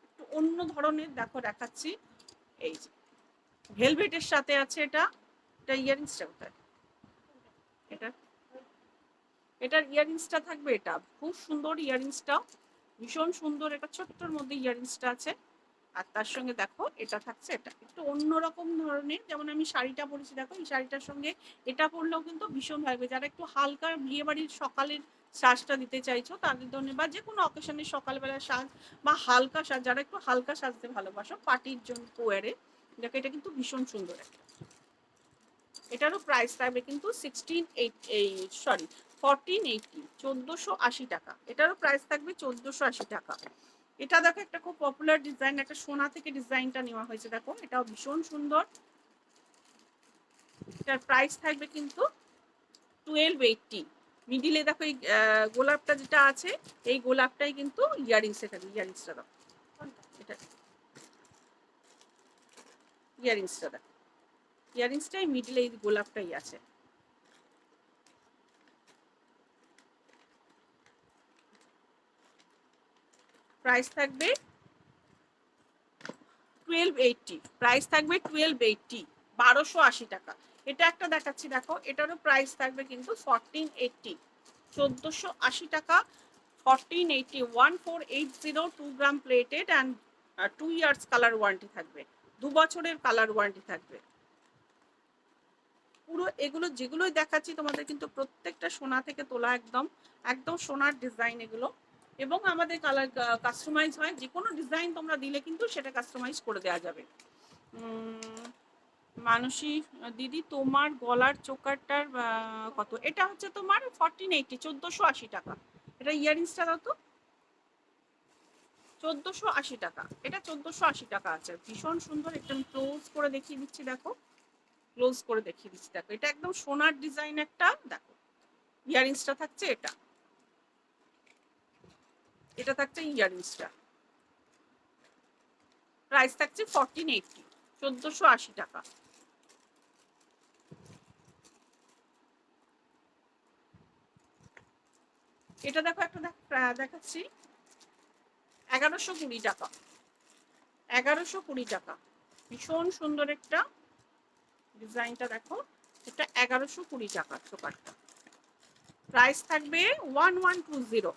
একটু অন্য ধরনের, দেখো দেখাচ্ছি, এই যে ভেলভেটের সাথে আছে এটা। এটা ইয়ারিংসটা কোথায়, এটা এটার ইয়ারিংসটা থাকবে, এটা খুব সুন্দর ইয়ারিংসটা, ভীষণ সুন্দর, এটা ছোট্টর মধ্যে ইয়ারিংসটা আছে। আর তার সঙ্গে দেখো এটা থাকছে, এটা একটু অন্যরকম ধরনের, যেমন আমি শাড়িটা পরেছি দেখো, এই শাড়িটার সঙ্গে এটা পরলেও কিন্তু ভীষণ লাগবে। যারা একটু হালকা বিয়ে বাড়ির সকালের সাজটা দিতে চাইছো তাদের জন্য, বা যে কোনো অকেশনের সকালবেলা সাজ বা হালকা সাজ, যারা একটু হালকা সাজতে ভালোবাসো পার্টির জন্য ওয়ারে, দেখো এটা কিন্তু ভীষণ সুন্দর একটা। এটারও প্রাইস থাকবে কিন্তু 1480, 1480 টাকা। এটারও প্রাইস থাকবে 1480 টাকা। এটা দেখো একটা খুব পপুলার ডিজাইন, একটা সোনা থেকে ডিজাইনটা নেওয়া হয়েছে, দেখো এটাও ভীষণ সুন্দর। এটার প্রাইস থাকবে কিন্তু 1280। মিডিলে দেখো এই গোলাপটা যেটা আছে, এই গোলাপটাই কিন্তু ইয়ারিংসে থাকবে, ইয়ারিংসটা দেখো, এটা ইয়ারিংসটা দেখো, ইয়ারিংসটাই মিডিলে এই গোলাপটাই আছে। প্রাইস থাকবে 1280, প্রাইস থাকবে 1280, 1280 টাকা। এটা একটা দেখাচ্ছি, দেখো এটারও প্রাইস থাকবে কিন্তু 1480, 1480 টাকা, 1480, 1480, 2 gram plated and 2 years colour warranty থাকবে, 2 বছরের কালার ওয়ারেন্টি থাকবে। পুরো এগুলো যেগুলোই দেখাচ্ছি তোমাদের কিন্তু প্রত্যেকটা সোনা থেকে তোলা, একদম একদম সোনার ডিজাইন এগুলো, এবং আমাদের কালার কাস্টমাইজ হয়, যে কোনো ডিজাইন তোমরা দিলে কিন্তু সেটা কাস্টমাইজ করে দেওয়া যাবে। মানসী দিদি, তোমার গলার চোকারটার কত? এটা হচ্ছে তোমার 1480, 1480 টাকা। এটা ইয়ারিংসটা দাও তো, 1480 টাকা, এটা 1480 টাকা আছে, ভীষণ সুন্দর। একদম ক্লোজ করে দেখিয়ে দিচ্ছি, দেখো ক্লোজ করে দেখিয়ে দিচ্ছি, দেখো এটা একদম সোনার ডিজাইন একটা, দেখো ইয়ারিংসটা থাকছে, এটা থাকছে ইয়ারিংসটা। প্রাইস থাকছে 1480, 1480 টাকা। এটা দেখো একটা দেখাচ্ছি, 1120 টাকা, 1120 টাকা, ভীষণ সুন্দর একটা ডিজাইনটা, দেখো এটা 1120 টাকা চোকারটা। প্রাইস থাকবে 1120।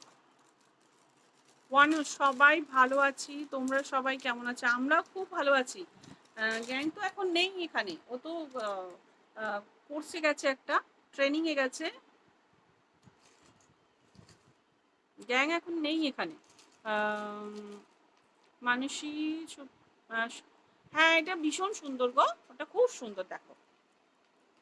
সবাই ভালো আছি, তোমরা সবাই কেমন আছো? আমরা খুব ভালো আছি। গ্যাং তো এখন নেই এখানে, ও তো কোর্সে গেছে, একটা ট্রেনিংয়ে গেছে, গ্যাং এখন নেই এখানে। মানসী, হ্যাঁ এটা ভীষণ সুন্দর গো, ওটা খুব সুন্দর, দেখো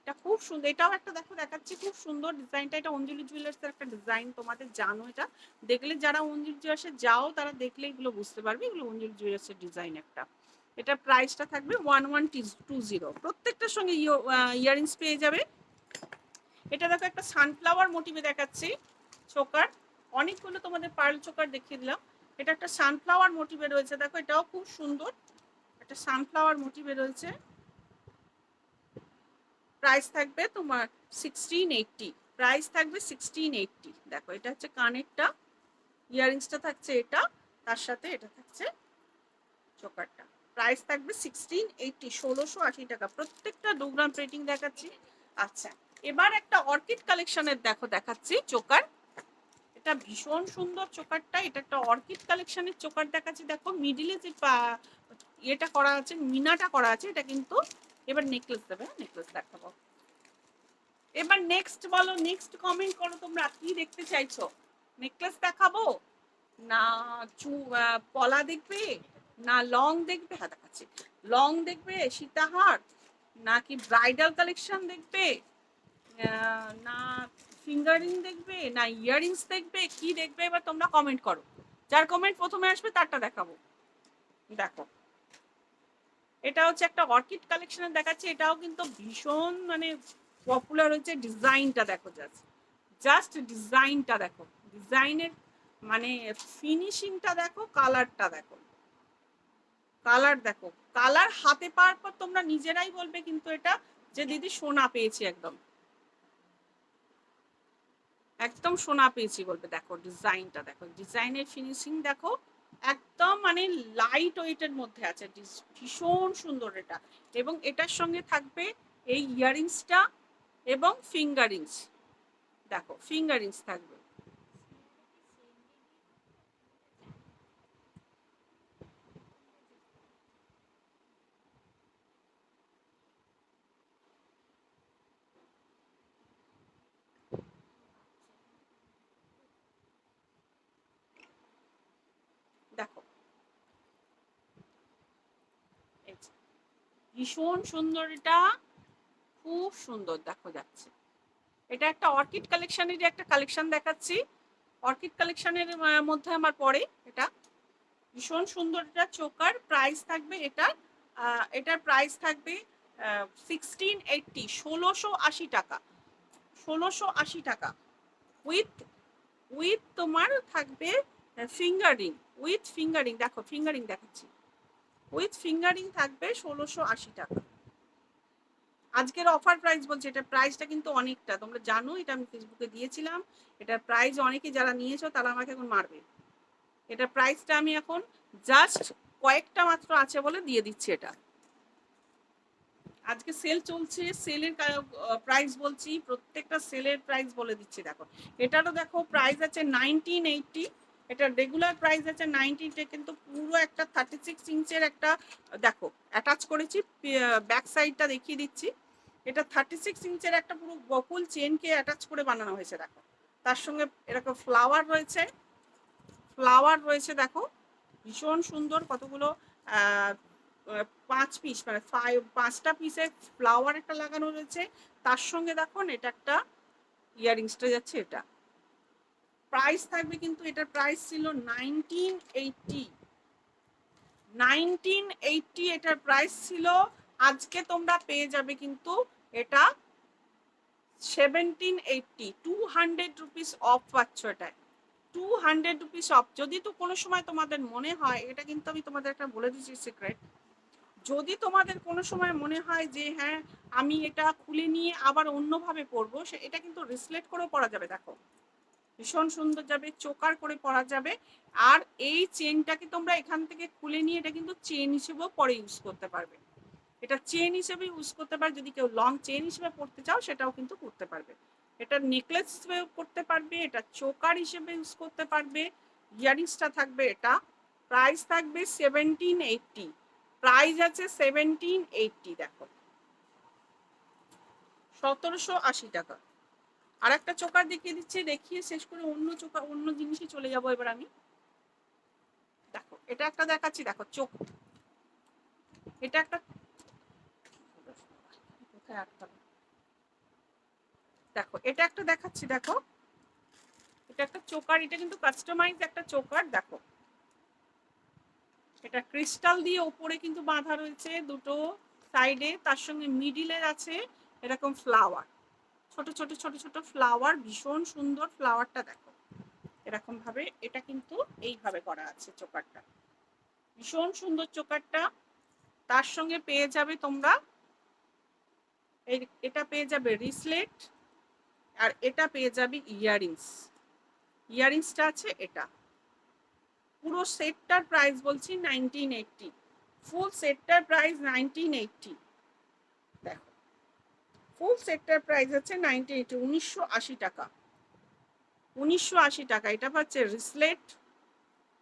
এটা খুব সুন্দর। এটাও একটা দেখো দেখাচ্ছি, খুব সুন্দর ডিজাইনটা, এটা অঞ্জলি জুয়েলার্সের একটা ডিজাইন, তোমাদের জানো এটা, দেখলে যারা অঞ্জলি জুয়েলার্সে যাও তারা দেখলে এগুলো বুঝতে পারবে, এগুলো অঞ্জলি জুয়েলার্সের ডিজাইন একটা। এটা প্রাইসটা থাকবে 1120, প্রত্যেকটার সঙ্গে ইয়ারিংস পেয়ে যাবে। এটা দেখো একটা সানফ্লাওয়ার মোটিভে দেখাচ্ছি চোকার, অনেকগুলো তোমাদের পার্ল চোকার দেখিয়ে দিলাম, এটা একটা সানফ্লাওয়ার মোটিভে রয়েছে, দেখো এটাও খুব সুন্দর, একটা সানফ্লাওয়ার মোটিভে রয়েছে। প্রাইস থাকবে তোমার 1680, প্রাইস থাকবে 1680। দেখো এটা হচ্ছে কানেরটা, ইয়ারিংসটা থাকছে এটা, তার সাথে এটা থাকছে চোকারটা। প্রাইস থাকবে 1680, 1680 টাকা, প্রত্যেকটা 2 গ্রাম প্লেটিং দেখাচ্ছি। আচ্ছা, এবার একটা অর্কিড কালেকশনের দেখো দেখাচ্ছি চোকার, একটা ভীষণ সুন্দর চোকারটা, এটা একটা অর্কিড কালেকশনের চোকার দেখাচ্ছি। দেখো মিডিলে যে এটা করা আছে, মিনাটা করা আছে, এটা কিন্তু এবার নেকলেস দেবে, নেকলেস দেখাবো। এবার নেক্সট বলো, নেক্সট কমেন্ট করো, তোমরা কি দেখতে চাইছো? নেকলেস দেখাবো না পলা দেখবে না লং দেখবে? হ্যাঁ দেখাচ্ছি। লং দেখবে সীতাহার, নাকি ব্রাইডাল কালেকশন দেখবে, না ফিঙ্গারিং দেখবে, না ইয়াররিংস দেখবে, কি দেখবে? এবার তোমরা কমেন্ট করো, যার কমেন্ট প্রথমে আসবে তারটা দেখাবো। দেখো এটা হচ্ছে একটা অর্কিড কালেকশনের দেখাচ্ছি, এটাও কিন্তু ভীষণ মানে পপুলার হয়েছে। ডিজাইনটা দেখো, জাস্ট জাস্ট ডিজাইনটা দেখো, ডিজাইনের মানে ফিনিশিংটা দেখো, কালারটা দেখো, কালার দেখো, কালার হাতে পাওয়ার পর তোমরা নিজেরাই বলবে কিন্তু এটা যে দিদি সোনা পেয়েছি, একদম একদম সোনা পেয়েছি বলবে। দেখো ডিজাইনটা দেখো, ডিজাইনের ফিনিশিং দেখো, একদম মানে লাইট ওয়েটের মধ্যে আছে, ভীষণ সুন্দর এটা। এবং এটার সঙ্গে থাকবে এই ইয়াররিংসটা এবং ফিঙ্গারিংস, দেখো ফিঙ্গারিংস থাকবে। দেখো ভীষণ সুন্দর, এটা খুব সুন্দর দেখো যাচ্ছে। এটা একটা অর্কিড কালেকশনের একটা কালেকশন দেখাচ্ছি, অর্কিড কালেকশনের মধ্যে আমার পড়ে এটা। ভীষণ সুন্দর এটা চোকার, প্রাইস থাকবে এটার এটার প্রাইস থাকবে 1680, 1680 টাকা, 1680 টাকা। উইথ উইথ তোমার থাকবে ফিঙ্গারিং, উইথ ফিঙ্গারিং, দেখো ফিঙ্গারিং দেখাচ্ছি, উইথ ফিঙ্গারিং থাকবে 1680 টাকা। আজকের অফার প্রাইস বলছে, এটা প্রাইসটা কিন্তু অনেকটা, তোমরা জানো এটা আমি ফেসবুকে দিয়েছিলাম, এটার প্রাইস অনেকে যারা নিয়েছো তারা আমাকে এখন মারবে। এটার প্রাইসটা আমি এখন জাস্ট কয়েকটা মাত্র আছে বলে দিয়ে দিচ্ছি। এটা আজকে সেল চলছে, সেলের প্রাইস বলছি, প্রত্যেকটা সেলের প্রাইস বলে দিচ্ছি। দেখো এটারও দেখো প্রাইস আছে 1980, এটা রেগুলার প্রাইস আছে 19, কিন্তু পুরো একটা 36 ইঞ্চের একটা দেখো অ্যাটাচ করেছি, ব্যাক সাইডটা দেখিয়ে দিচ্ছি। এটা 36 ইঞ্চের একটা পুরো বকুল চেনকে অ্যাটাচ করে বানানো হয়েছে। দেখো তার সঙ্গে এরকম ফ্লাওয়ার রয়েছে, ফ্লাওয়ার রয়েছে দেখো ভীষণ সুন্দর, কতগুলো 5 পিস মানে 5টা পিসের ফ্লাওয়ার একটা লাগানো রয়েছে। তার সঙ্গে দেখো এটা একটা ইয়াররিংসটা যাচ্ছে। এটা প্রাইস থাকবে কিন্তু, এটার প্রাইস ছিল 1980, 1980 এটার প্রাইস ছিল। আজকে তোমরা পেয়ে যাবে কিন্তু এটা 1780, 200 রুপিস অফ পাচ্ছ এটায়, 200 রুপিস অফ। যদি তো কোনো সময় তোমাদের মনে হয়, এটা কিন্তু আমি তোমাদের একটা বলে দিচ্ছি সিক্রেট, যদি তোমাদের কোনো সময় মনে হয় যে হ্যাঁ আমি এটা খুলে নিয়ে আবার অন্যভাবে পরবো, এটা কিন্তু রিসলেট করেও পরা যাবে। দেখো ভীষণ সুন্দর যাবে, চোকার করে পরা যাবে। আর এই চেনটাকে তোমরা এখান থেকে খুলে নিয়ে এটা কিন্তু চেন হিসেবেও পরে ইউজ করতে পারবে, এটা চেন হিসেবে ইউজ করতে পারবে। যদি কেউ লং চেন হিসেবে পড়তে চাও সেটাও কিন্তু করতে পারবে, এটা নেকলেস হিসেবে করতে পারবে, এটা চোকার হিসেবে ইউজ করতে পারবে। ইয়ারিংসটা থাকবে, এটা প্রাইস থাকবে 1780, প্রাইস আছে 1780। দেখো 1780 টাকা। আর একটা চোকার দেখিয়ে দিচ্ছি, দেখিয়ে শেষ করে অন্য চোকার অন্য জিনিসে চলে যাবো এবার আমি। দেখো এটা একটা দেখাচ্ছি, দেখো চোখ, এটা একটা কোথায় একটা, দেখো এটা একটা দেখাচ্ছি। দেখো এটা একটা চোকার, এটা কিন্তু কাস্টমাইজ একটা চোকার। দেখো এটা ক্রিস্টাল দিয়ে উপরে কিন্তু বাঁধা রয়েছে দুটো সাইডে, তার সঙ্গে মিডিলে আছে এরকম ফ্লাওয়ার, ছোট ছোট ছোট ছোট ফ্লাওয়ার, ভীষণ সুন্দর ফ্লাওয়ারটা। দেখো এরকম ভাবে এটা কিন্তু এইভাবে করা আছে চোকারটা, ভীষণ সুন্দর চোকারটা। তার সঙ্গে পেয়ে যাবে তোমরা এটা পেয়ে যাবে রিসলেট, আর এটা পেয়ে যাবে ইয়াররিংস, ইয়াররিংসটা আছে এটা। পুরো সেটটার প্রাইস বলছি 1980, ফুল সেটটার প্রাইস 1980। দেখো ফুল সেটটার প্রাইস হচ্ছে 1980, 1980 টাকা। 1980 টাকা। এটা পাচ্ছে রিসলেট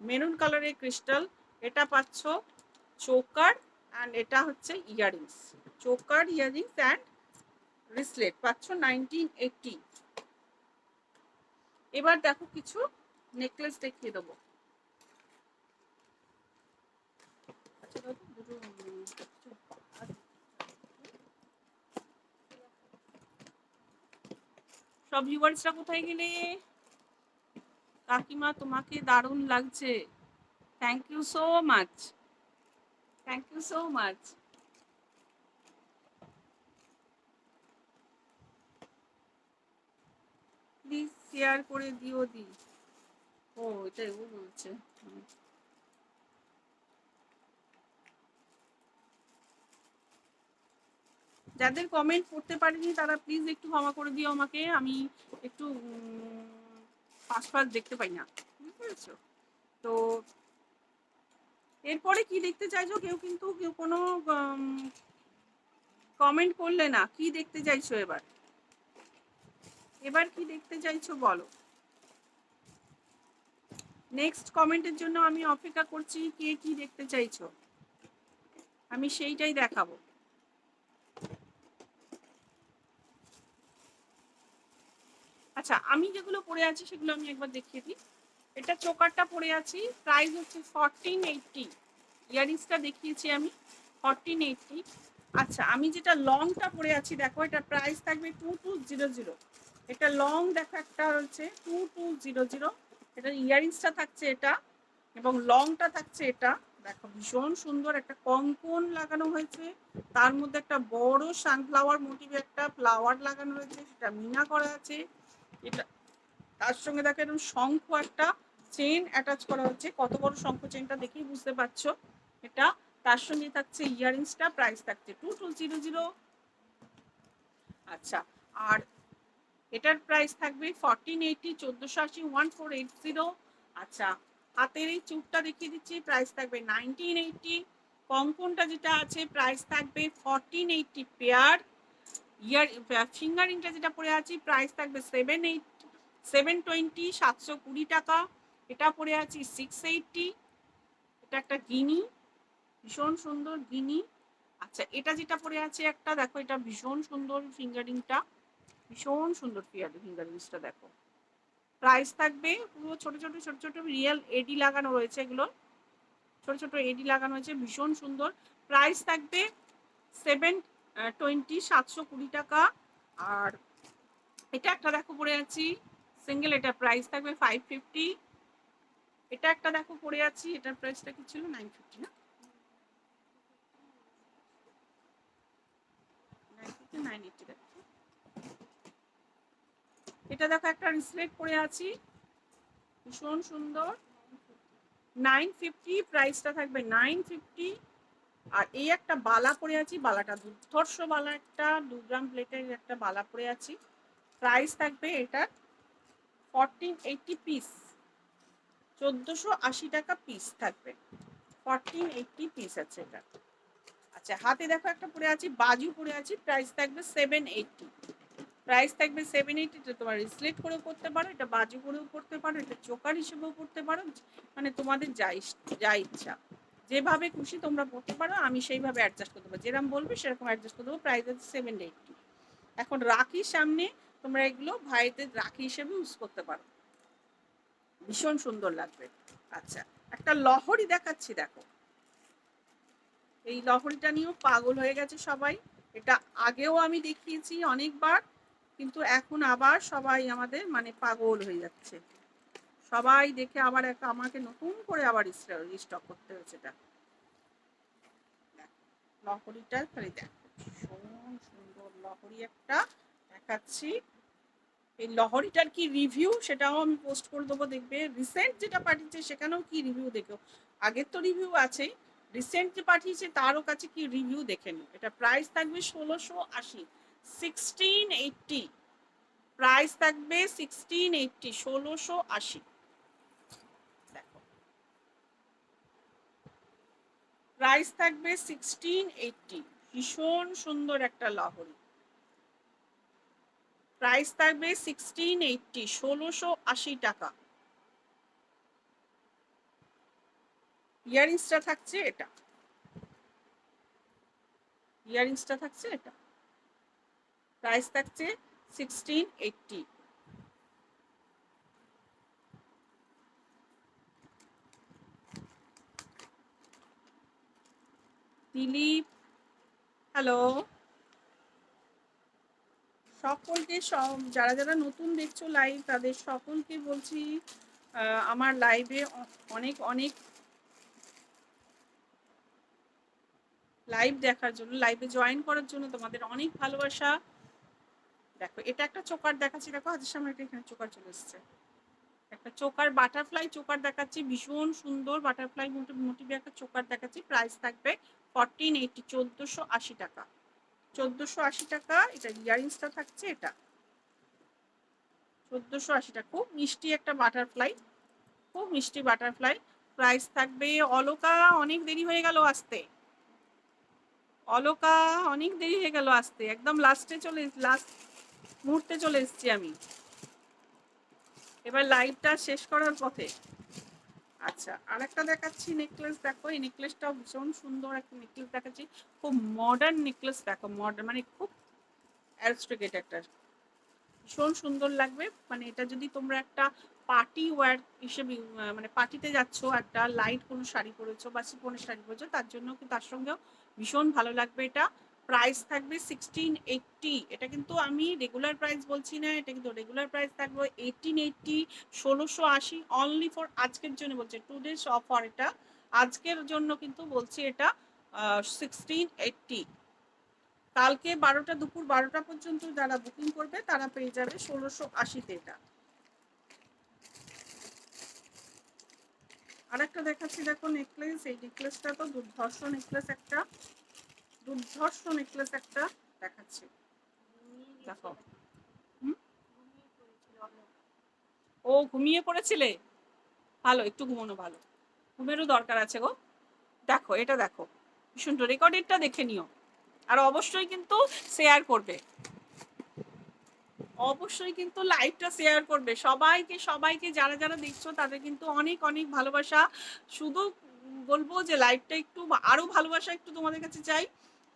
মেরুন কালারের ক্রিস্টাল, এটা পাচ্ছ চোকার অ্যান্ড এটা হচ্ছে ইয়ারিংস, চোকার ইয়ারিংস অ্যান্ড রিসলেট পাচ্ছ 1980। এবার দেখো কিছু নেকলেস দেখিয়ে দেবো। সব ভিউয়ার্সরা কোথায় গেলে? কাকিমা তোমাকে দারুণ লাগছে, thank you so much, thank you so much. Please share করে দিও দি। ও এটাই ও বলছে। যাদের কমেন্ট করতে পারিনি তারা প্লিজ একটু ক্ষমা করে দিও আমাকে, আমি একটু ফাস্ট ফাস্ট দেখতে পাই না, বুঝতে পেরেছো? তো এরপরে কি দেখতে চাইছো? কেউ কিন্তু কেউ কোনো কমেন্ট করলে না, কি দেখতে চাইছো এবার? এবার কি দেখতে চাইছো বলো? নেক্সট কমেন্টের জন্য আমি অপেক্ষা করছি, কে কি দেখতে চাইছো আমি সেইটাই দেখাবো। আচ্ছা, আমি যেগুলো পরে আছি সেগুলো আমি একবার দেখিয়ে দিই। এটা চোকারটা পরে আছি, প্রাইস হচ্ছে 1480। ইয়ারিংসটা দেখিয়েছি আমি 1480। আচ্ছা, আমি যেটা লংটা পরে আছি দেখো, এটা প্রাইস থাকবে 2200। এটা লং দেখো, একটা হচ্ছে 2200, এটা ইয়ারিংসটা থাকছে এটা, এবং লংটা থাকছে এটা। দেখো ভীষণ সুন্দর একটা কঙ্কন লাগানো হয়েছে, তার মধ্যে একটা বড় সানফ্লাওয়ার মোটিভে একটা ফ্লাওয়ার লাগানো হয়েছে, সেটা মিনা করা আছে। এটা তার সঙ্গে দেখো এরকম শঙ্খ একটা চেন অ্যাটাচ করা হচ্ছে, কত বড় শঙ্খ চেনটা দেখেই বুঝতে পারছো এটা। তার সঙ্গে থাকছে ইয়ারিংসটা, প্রাইস থাকছে 2200। আচ্ছা, আর এটার প্রাইস থাকবে 1480, 1480, 1480। আচ্ছা, হাতের এই চুপটা দেখিয়ে দিচ্ছি, প্রাইস থাকবে 1980। কঙ্কনটা যেটা আছে প্রাইস থাকবে 1480 পেয়ার। ইয়ার ফিঙ্গারিংটা যেটা পরে আছি প্রাইস থাকবে 720, 720 টাকা। এটা পরে আছি 680। এটা একটা গিনি, ভীষণ সুন্দর গিনি। আচ্ছা, এটা যেটা পরে আছে একটা দেখো, এটা ভীষণ সুন্দর ফিঙ্গারিংটা, ভীষণ সুন্দর ফিঙ্গারিংসটা দেখো। প্রাইস থাকবে পুরো ছোট ছোট ছোট ছোট রিয়েল এডি লাগানো রয়েছে, এগুলো ছোট ছোট এডি লাগানো হয়েছে, ভীষণ সুন্দর। প্রাইস থাকবে 720, 720 টাকা। আর এটা একটা দেখো পরে আছি সিঙ্গেল, এটা প্রাইস থাকবে 550। এটা একটা দেখো পরে আছি, এটার প্রাইসটা কি ছিল? 950 না, 950, 980 দেখো। এটা দেখো একটা রিসলেট পরে আছি, ভীষণ সুন্দর, 950, প্রাইসটা থাকবে 950। আর এই একটা বালা পরে আছি, বালাটা দুর্ধর্ষ বালা, একটা 2 গ্রাম প্লেটের একটা বালা পরে আছি, প্রাইস থাকবে এটা 1480 পিস, 1480 টাকা পিস থাকবে, 1480 পিস আছে এটা। আচ্ছা, হাতে দেখো একটা পরে আছি, বাজু পরে আছি, প্রাইস থাকবে 780। প্রাইস থাকবে 780। এটা তোমার রিসলেট করেও করতে পারো, এটা বাজু করেও করতে পারো, এটা চোকার হিসেবেও করতে পারো, মানে তোমাদের যা ইচ্ছা, যেভাবে খুশি তোমরা পড়তে পারো, আমি সেইভাবে অ্যাডজাস্ট করতে পারো, যেরকম বলবে সেরকম অ্যাডজাস্ট করে দেবো। প্রাইস আছে 780। এখন রাখির সামনে তোমরা এগুলো ভাইদের রাখি হিসেবে ইউজ করতে পারো, ভীষণ সুন্দর লাগবে। আচ্ছা, একটা লহরি দেখাচ্ছি দেখো, এই লহরিটা নিয়েও পাগল হয়ে গেছে সবাই। এটা আগেও আমি দেখিয়েছি অনেকবার, কিন্তু এখন আবার সবাই আমাদের মানে পাগল হয়ে যাচ্ছে, সবাই দেখে আবার একটা আমাকে নতুন করে আবার স্টক করতে হয়েছে। এটা লহরিটা খালি দেখো, ভীষণ সুন্দর লহরি একটা দেখাচ্ছি। এই লহরিটার কি রিভিউ সেটাও আমি পোস্ট করে দেবো, দেখবে। রিসেন্ট যেটা পাঠিয়েছে সেখানেও কি রিভিউ দেখো, আগের তো রিভিউ আছেই, রিসেন্ট যে পাঠিয়েছে তারও কাছে কি রিভিউ দেখে নিও। এটা প্রাইস থাকবে 1680, 1680, প্রাইস থাকবে 1680, 1680। দেখো প্রাইস থাকবে 1680, ভীষণ সুন্দর একটা লহরি। প্রাইস থাকবে 1680, 1680 টাকা। ইয়ারিংসটা থাকছে এটা, ইয়ারিংসটা থাকছে এটা, প্রাইস থাকছে 1680। দিলীপ, হ্যালো সকলকে, যারা যারা নতুন দেখছো লাইভ তাদের সকলকে বলছি আমার লাইভে অনেক অনেক লাইভ দেখার জন্য, লাইভে জয়েন করার জন্য তোমাদের অনেক ভালোবাসা। দেখো এটা একটা চোকার দেখাচ্ছি, দেখো হাতের সামনে একটা এখানে চোকার চলে এসছে, একটা চোকার বাটারফ্লাই চোকার দেখাচ্ছি, ভীষণ সুন্দর বাটারফ্লাই মোটিভে একটা চোকার দেখাচ্ছি। প্রাইস থাকবে 1480, 1480 টাকা, 1480 টাকা। এটা ইয়ারিংসটা থাকছে এটা 1480 টাকা। খুব মিষ্টি একটা বাটারফ্লাই, খুব মিষ্টি বাটারফ্লাই। প্রাইস থাকবে, অলকা অনেক দেরি হয়ে গেল আসতে, অলকা অনেক দেরি হয়ে গেল আসতে, একদম লাস্টে লাস্ট মুহূর্তে চলে এসেছি আমি, এবার লাইভটা শেষ করার পথে। আচ্ছা আরেকটা দেখাচ্ছি নেকলেস, দেখো এই নেকলেসটাও ভীষণ সুন্দর একটা নেকলেস দেখাচ্ছি, খুব মডার্ন নেকলেস, দেখো মডার্ন মানে খুব অ্যারিস্টোক্রেট একটা, ভীষণ সুন্দর লাগবে। মানে এটা যদি তোমরা একটা পার্টি ওয়্যার হিসেবে মানে পার্টিতে যাচ্ছ, একটা লাইট কোনো শাড়ি পরেছো বা সিফনের শাড়ি পরেছো, তার জন্য কিন্তু তার সঙ্গেও ভীষণ ভালো লাগবে এটা। প্রাইস থাকবে 1680, এটা কিন্তু আমি রেগুলার প্রাইস বলছি না, এটা কিন্তু রেগুলার প্রাইস থাকবে 1880, 1680 অনলি ফর আজকের জন্য বলছি, 2 days অফার এটা, আজকের জন্য কিন্তু বলছি এটা 1680। কালকে 12টা দুপুর 12টা পর্যন্ত যারা বুকিং করবে তারা পেয়ে যাবে 1680-তে এটা। আরেকটা দেখাচ্ছি দেখো নেকলেস, এই নেকলেসটা তো দুর্ধর্ষ নেকলেস একটা, দুর্ধর্ষ নেকলেস একটা দেখাচ্ছি, দেখো। ও ঘুমিয়ে পড়েছিলে, ভালো একটু ঘুমানো ভালো, ঘুমেরও দরকার আছে গো। দেখো এটা দেখো ভীষণ, রেকর্ডেডটা দেখে নিও, আর অবশ্যই কিন্তু শেয়ার করবে, অবশ্যই কিন্তু লাইভটা শেয়ার করবে, সবাইকে সবাইকে যারা যারা দেখছো তাদের কিন্তু অনেক অনেক ভালোবাসা। শুধু বলবো যে লাইভটা একটু আরো ভালোবাসা একটু তোমাদের কাছে চাই,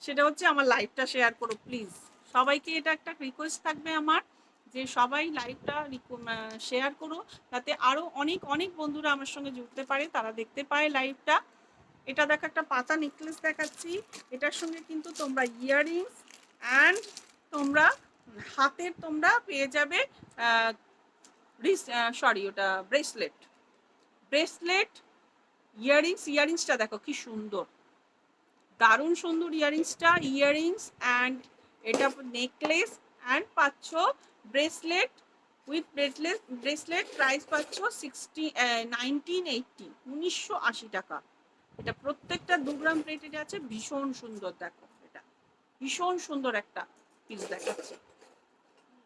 সেটা হচ্ছে আমার লাইভটা শেয়ার করো প্লিজ। সবাইকে এটা একটা রিকোয়েস্ট থাকবে আমার, যে সবাই লাইভটা শেয়ার করো, তাতে আরো অনেক অনেক বন্ধুরা আমার সঙ্গে জুড়তে পারে, তারা দেখতে পায় লাইভটা। এটা দেখো একটা পাতা নেকলেস দেখাচ্ছি, এটার সঙ্গে কিন্তু তোমরা ইয়াররিংস অ্যান্ড তোমরা হাতের তোমরা পেয়ে যাবে সরি ওটা ব্রেসলেট, ব্রেসলেট ইয়াররিংসটা দেখো কি সুন্দর, দারুণ সুন্দর ইয়াররিংসটা, ইয়াররিংস অ্যান্ড এটা নেকলেস অ্যান্ড পাচ্ছ ব্রেসলেট উইথ ব্রেসলেট, প্রাইস পাচ্ছ 1980, 1980 টাকা। এটা প্রত্যেকটা 2 গ্রাম প্লেটেড আছে, ভীষণ সুন্দর, দেখো এটা ভীষণ সুন্দর একটা পিস দেখাচ্ছে,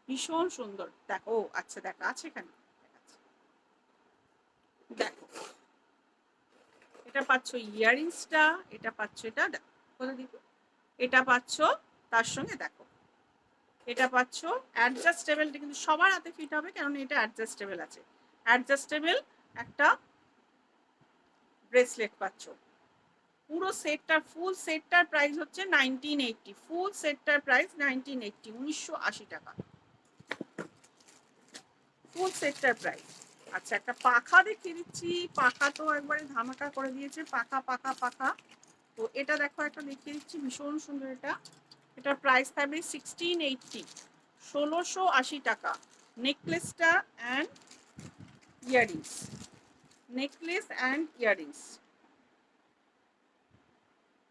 ভীষণ সুন্দর। দেখো আচ্ছা দেখা আছে এখানে, দেখো এটা পাচ্ছ ইয়াররিংসটা, এটা পাচ্ছ, এটা কোথা দিকে, এটা পাচ্ছ তার সঙ্গে দেখো এটা পাচ্ছ অ্যাডজাস্টেবলটা, কিন্তু সবার হাতে ফিট হবে কারণ এটা অ্যাডজাস্টেবল আছে, অ্যাডজাস্টেবল একটা ব্রেসলেট পাচ্ছ। পুরো সেটটার ফুল সেটটার প্রাইস হচ্ছে 1980, ফুল সেটটার প্রাইস 1980, 1980 টাকা ফুল সেটটার প্রাইস। আচ্ছা একটা পাখা দেখিয়ে দিচ্ছি, পাখা তো একবারে ধামাকা করে দিয়েছে, পাখা পাখা পাখা। তো এটা দেখো একটা দেখিয়ে দিচ্ছি, ভীষণ সুন্দর এটা, এটার প্রাইস থাকবে 1680, 1680 টাকা। নেকলেসটা and earrings, necklace and earrings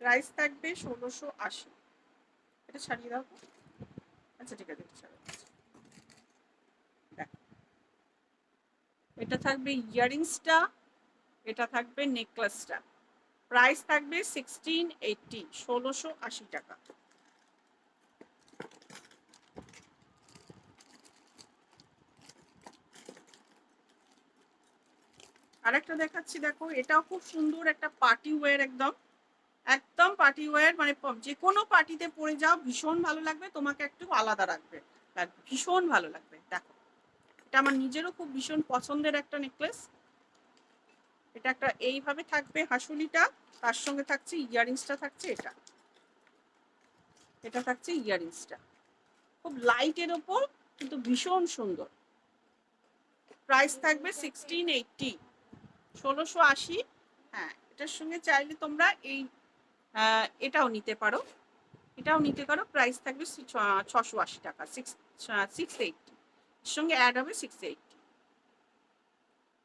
price থাকবে 1680। এটা ছাড়িয়ে দাও, আচ্ছা ঠিক আছে ছাড়িয়ে দাও। এটা থাকবে ইয়াররিংসটা, এটা থাকবে নেকলেসটা, প্রাইস থাকবে 1680, 1680 টাকা। আরেকটা দেখাচ্ছি দেখো, এটাও খুব সুন্দর একটা পার্টি ওয়্যার, একদম একদম পার্টি ওয়্যার, মানে যে কোনো পার্টিতে পরে যাও ভীষণ ভালো লাগবে, তোমাকে একটু আলাদা রাখবে, লাগবে, ভীষণ ভালো লাগবে। দেখো এটা আমার নিজেরও খুব ভীষণ পছন্দের একটা নেকলেস। এটা একটা এইভাবে থাকবে হাসুলিটা, তার সঙ্গে থাকছে ইয়াররিংসটা, থাকছে এটা, এটা থাকছে ইয়াররিংসটা, খুব লাইটের ওপর কিন্তু ভীষণ সুন্দর। প্রাইস থাকবে 1680, 1680। হ্যাঁ, এটার সঙ্গে চাইলে তোমরা এই এটাও নিতে পারো, এটাও নিতে পারো। প্রাইস থাকবে 680 টাকা, 680, এর সঙ্গে অ্যাড হবে 680।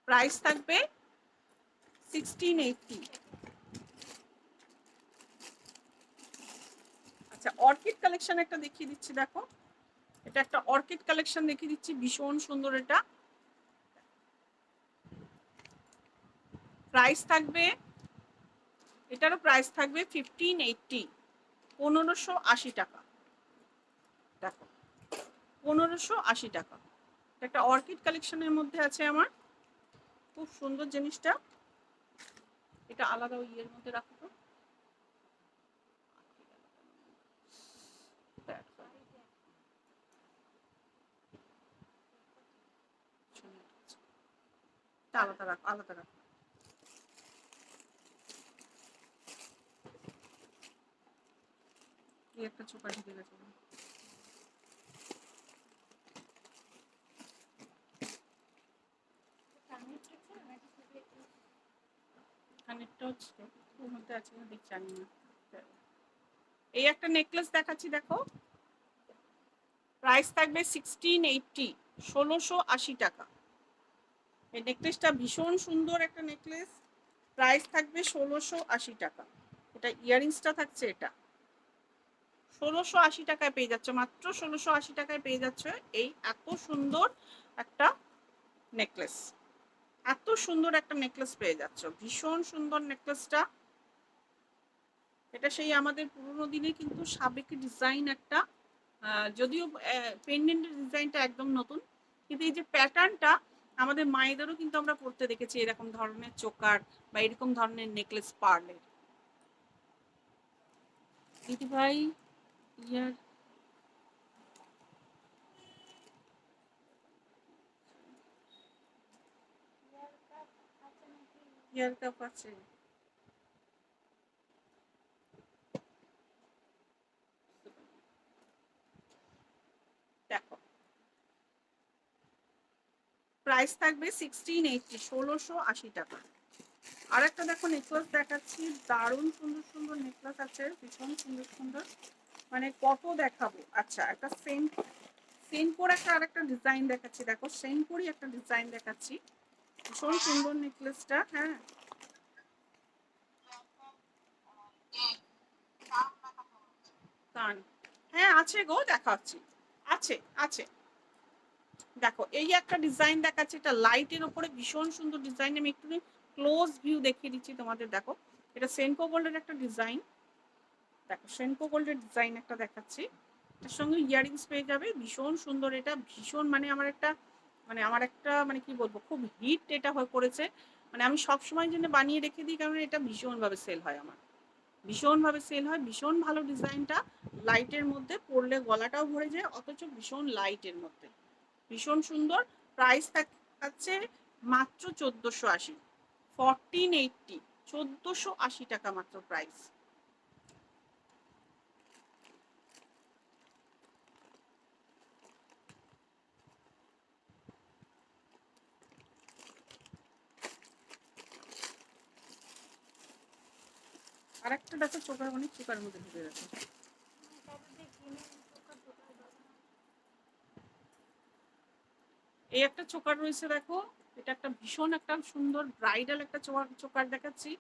প্রাইস থাকবে 1680। আচ্ছা, অর্কিড কালেকশন একটা দেখিয়ে দিচ্ছি, দেখো এটা একটা অর্কিড কালেকশন দেখিয়ে দিচ্ছি, ভীষণ সুন্দর। এটা প্রাইস থাকবে, এটারও প্রাইস থাকবে 1580, 1580 টাকা। দেখো 1580 টাকা। একটা অর্কিড কালেকশনের মধ্যে আছে আমার, খুব সুন্দর জিনিসটা। এটা আলাদা ওই ইয়ের মধ্যে রাখো তো, আলাদা রাখো, আলাদা রাখো। এই একটা চোখা ঢুকে গেছে, কানেরটা হচ্ছে ওর মধ্যে আছে না, দেখছি জানি না। এই একটা নেকলেস দেখাচ্ছি, দেখো প্রাইস থাকবে 1680, 1680 টাকা। এই নেকলেসটা ভীষণ সুন্দর একটা নেকলেস, প্রাইস থাকবে 1680 টাকা। এটা ইয়াররিংসটা থাকছে, এটা 1680 টাকায় পেয়ে যাচ্ছে, মাত্র 1680 টাকায় পেয়ে যাচ্ছে এই এত সুন্দর একটা নেকলেস। এত সুন্দর একটা নেকলেস পেয়ে যাচ্ছ, ভীষণ সুন্দর নেকলেসটা। এটা সেই আমাদের পুরোনো দিনে কিন্তু সাবেকি ডিজাইন একটা, যদিও পেন্ডেন্টের ডিজাইনটা একদম নতুন, কিন্তু এই যে প্যাটার্নটা আমাদের মায়েদেরও কিন্তু আমরা পরতে দেখেছি, এরকম ধরনের চোকার বা এরকম ধরনের নেকলেস পার্লের। দিদি ভাই ইয়ার ইয়ার কাপ আছে, দেখো প্রাইস থাকবে 1680, 1680 টাকা। আর একটা দেখো নেকলেস দেখাচ্ছি, দারুণ সুন্দর সুন্দর নেকলেস আছে, ভীষণ সুন্দর সুন্দর, মানে কত দেখাবো। আচ্ছা, একটা সেনকোর একটা আরেকটা ডিজাইন দেখাচ্ছি, দেখো সেনকোরই একটা ডিজাইন দেখাচ্ছি, ভীষণ সুন্দর নেকলেসটা। হ্যাঁ, কান, হ্যাঁ আছে গো, দেখাচ্ছি, আছে আছে। দেখো এই একটা ডিজাইন দেখাচ্ছি, এটা লাইটের উপরে ভীষণ সুন্দর ডিজাইন। আমি একটু ক্লোজ ভিউ দেখিয়ে দিচ্ছি তোমাদের, দেখো এটা সেনকো গোল্ডের একটা ডিজাইন, দেখো সেনকো গোল্ডের ডিজাইন একটা দেখাচ্ছি, এর সঙ্গে ইয়াররিংস পেয়ে যাবে, ভীষণ সুন্দর। এটা ভীষণ মানে আমার একটা কি বলবো, খুব হিট এটা হয়ে পড়েছে, মানে আমি সবসময় জন্য বানিয়ে রেখে দিই, কারণ এটা ভীষণভাবে সেল হয় আমার, ভীষণভাবে সেল হয়। ভীষণ ভালো ডিজাইনটা, লাইটের মধ্যে পরলে গলাটাও ভরে যায়, অথচ ভীষণ লাইটের মধ্যে, ভীষণ সুন্দর। প্রাইস থাকছে মাত্র 1480, 1480, 1480 টাকা মাত্র প্রাইস। আরেকটা দেখো চোখের, অনেক চোখের মধ্যে ঢুকে গেছে। এই একটা চোকার রয়েছে, দেখো এটা একটা ভীষণ একটা সুন্দর ব্রাইডাল একটা চোকার দেখাচ্ছি,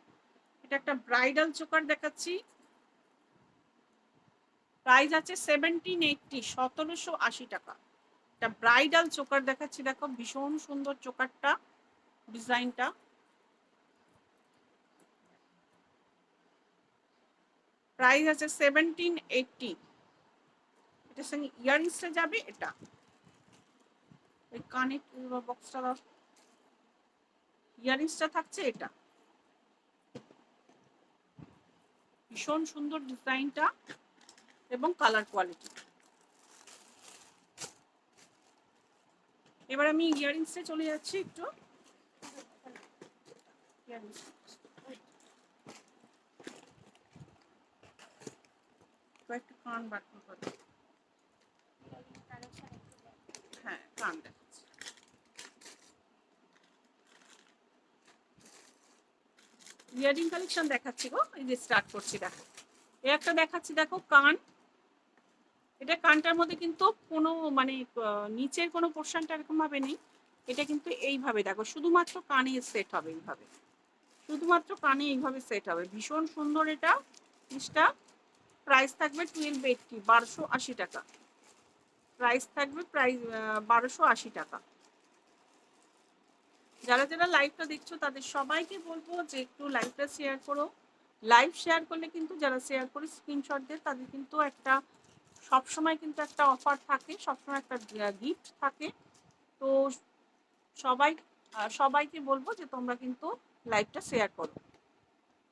এটা একটা ব্রাইডাল চোকার দেখাচ্ছি। প্রাইস আছে 1780, 1780 টাকা। এটা ব্রাইডাল চোকার দেখাচ্ছি, দেখো ভীষণ সুন্দর চোকারটা, ডিজাইনটা। প্রাইস আছে 1780। এটার সঙ্গে ইয়াররিংসটা যাবে, এটা ওই কানের বক্সটা, ইয়াররিংসটা থাকছে, এটা ভীষণ সুন্দর ডিজাইনটা এবং কালার কোয়ালিটি। এবার আমি ইয়ারিংসে চলে যাচ্ছি একটু। কয়েকটা কান বাটন করে, হ্যাঁ কান দেখাচ্ছি। ইয়ারিং কালেকশন দেখাচ্ছি গো, এই যে স্টার্ট করছি দেখো। এই একটা দেখাচ্ছি দেখো কান, এটা কানটার মধ্যে কিন্তু কোনো মানে নিচের কোনো পোর্শনটা এরকম ভাবে নেই, এটা কিন্তু এইভাবে দেখো শুধুমাত্র কানে সেট হবে, এইভাবে শুধুমাত্র কানে এইভাবে সেট হবে, ভীষণ সুন্দর এটা জিনিসটা। প্রাইস থাকবে 1280, 1280 টাকা প্রাইস থাকবে, প্রাইস 1280 টাকা। যারা যারা লাইভটা দেখছো তাদের সবাইকে বলবো যে একটু লাইভটা শেয়ার করো। লাইভ শেয়ার করলে কিন্তু যারা শেয়ার করে স্ক্রিনশট দেয় তাদের কিন্তু একটা সবসময় কিন্তু একটা অফার থাকে, সবসময় একটা গিফট থাকে। তো সবাইকে বলবো যে তোমরা কিন্তু লাইভটা শেয়ার করো,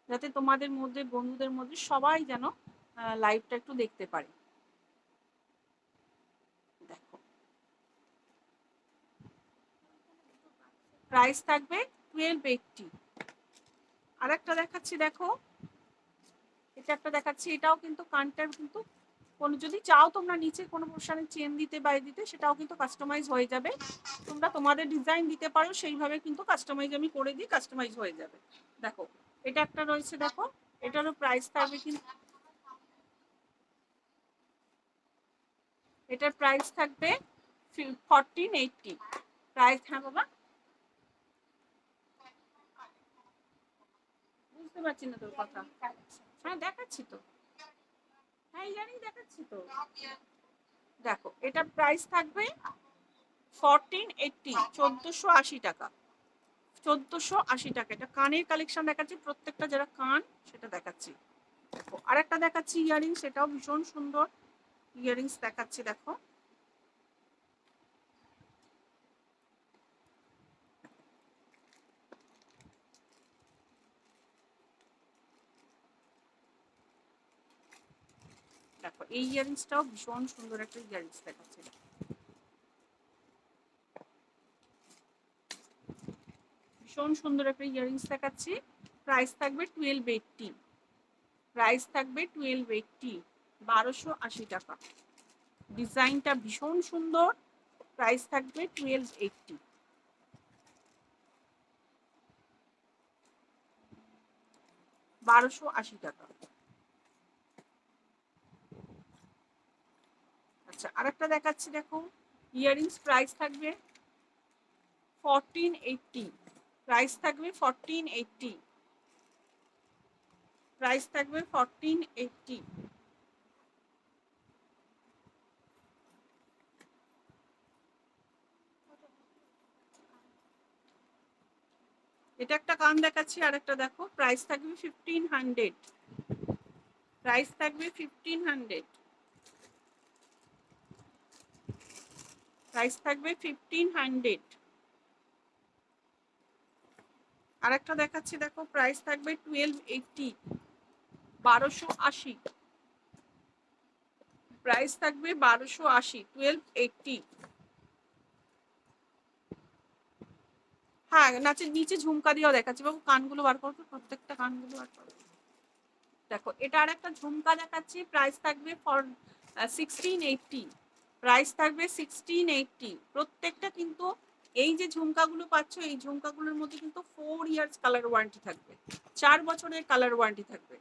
যাতে তোমাদের মধ্যে বন্ধুদের মধ্যে সবাই যেন লাইভটা একটু দেখতে পারে। দেখো প্রাইস থাকবে 1280। আর একটা দেখাচ্ছি দেখো, এটা একটা দেখাচ্ছি, এটাও কিন্তু কানটার কিন্তু কোনো যদি চাও তোমরা নিচে কোনো পোর্শনে চেন দিতে বাইরে দিতে, সেটাও কিন্তু কাস্টমাইজ হয়ে যাবে। তোমরা তোমাদের ডিজাইন দিতে পারো, সেইভাবে কিন্তু কাস্টমাইজ আমি করে দিই, কাস্টমাইজ হয়ে যাবে। দেখো এটা একটা রয়েছে দেখো, এটারও প্রাইস থাকবে কিন্তু, এটার প্রাইস থাকবে 1480 প্রাইস। হ্যাঁ বাবা বুঝতে পারছি না তোর কথা। হ্যাঁ দেখাচ্ছি তো, হ্যাঁ জানি দেখাচ্ছি তো। দেখো এটা প্রাইস থাকবে 1480, 1480 টাকা, 1480 টাকা। এটা কানের কালেকশন দেখাচ্ছি, প্রত্যেকটা যারা কান সেটা দেখাচ্ছি। দেখো আরেকটা দেখাচ্ছি ইয়ারিং, সেটাও ভীষণ সুন্দর ইয়ারিংস দেখাচ্ছি দেখো। দেখো এই ইয়ারিংসটাও ভীষণ সুন্দর একটা ইয়ারিংস দেখাচ্ছি, ভীষণ সুন্দর একটা ইয়ারিংস দেখাচ্ছি। প্রাইস থাকবে 1280, প্রাইস থাকবে 1280, 1280 টাকা। ডিজাইনটা ভীষণ সুন্দর, প্রাইস থাকবে 1280। $1280। আচ্ছা আরেকটা দেখাচ্ছি দেখো, ইয়ারিংস প্রাইস থাকবে 1480, প্রাইস থাকবে 1480, প্রাইস থাকবে 1480। এটা একটা কান দেখাচ্ছি, আর একটা দেখো প্রাইস থাকবে 1500, প্রাইস থাকবে 1500, প্রাইস থাকবে 1500। আর একটা দেখাচ্ছি দেখো, প্রাইস থাকবে 1280, 1280, প্রাইস থাকবে 1280, 1280। হ্যাঁ নাচের নিচে ঝুমকা দিয়েও দেখাচ্ছি বাবু, কানগুলো বার করবে, প্রত্যেকটা কানগুলো বার করবে। দেখো এটা আর একটা ঝুমকা দেখাচ্ছি, প্রাইস থাকবে 1680, প্রাইস থাকবে 1680। প্রত্যেকটা কিন্তু এই যে ঝুমকাগুলো পাচ্ছ, এই ঝুমকাগুলোর মধ্যে কিন্তু 4 ইয়ার্স কালার ওয়ারেন্টি থাকবে, 4 বছরের কালার ওয়ারেন্টি থাকবে।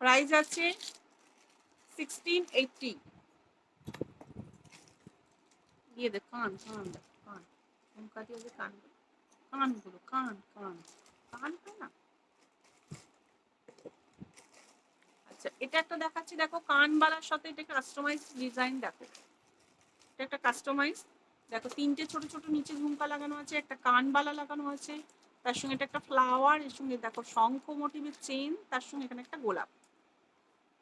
প্রাইস আছে 1680। দিয়ে দে কান, কান কান ঝুমকা দিয়ে যে কানগুলো, কানগুলো কান কান কান হয় না। আচ্ছা এটা একটা দেখাচ্ছি দেখো, কানবালার সাথে এটা কাস্টমাইজ ডিজাইন দেখো, এটা একটা কাস্টমাইজ দেখো, 3টে ছোট ছোট নিচে ঝুমকা লাগানো আছে, একটা কানবালা লাগানো আছে, তার সঙ্গে এটা একটা ফ্লাওয়ার, এর সঙ্গে দেখো শঙ্খ মোটিভের চেন, তার সঙ্গে এখানে একটা গোলাপ।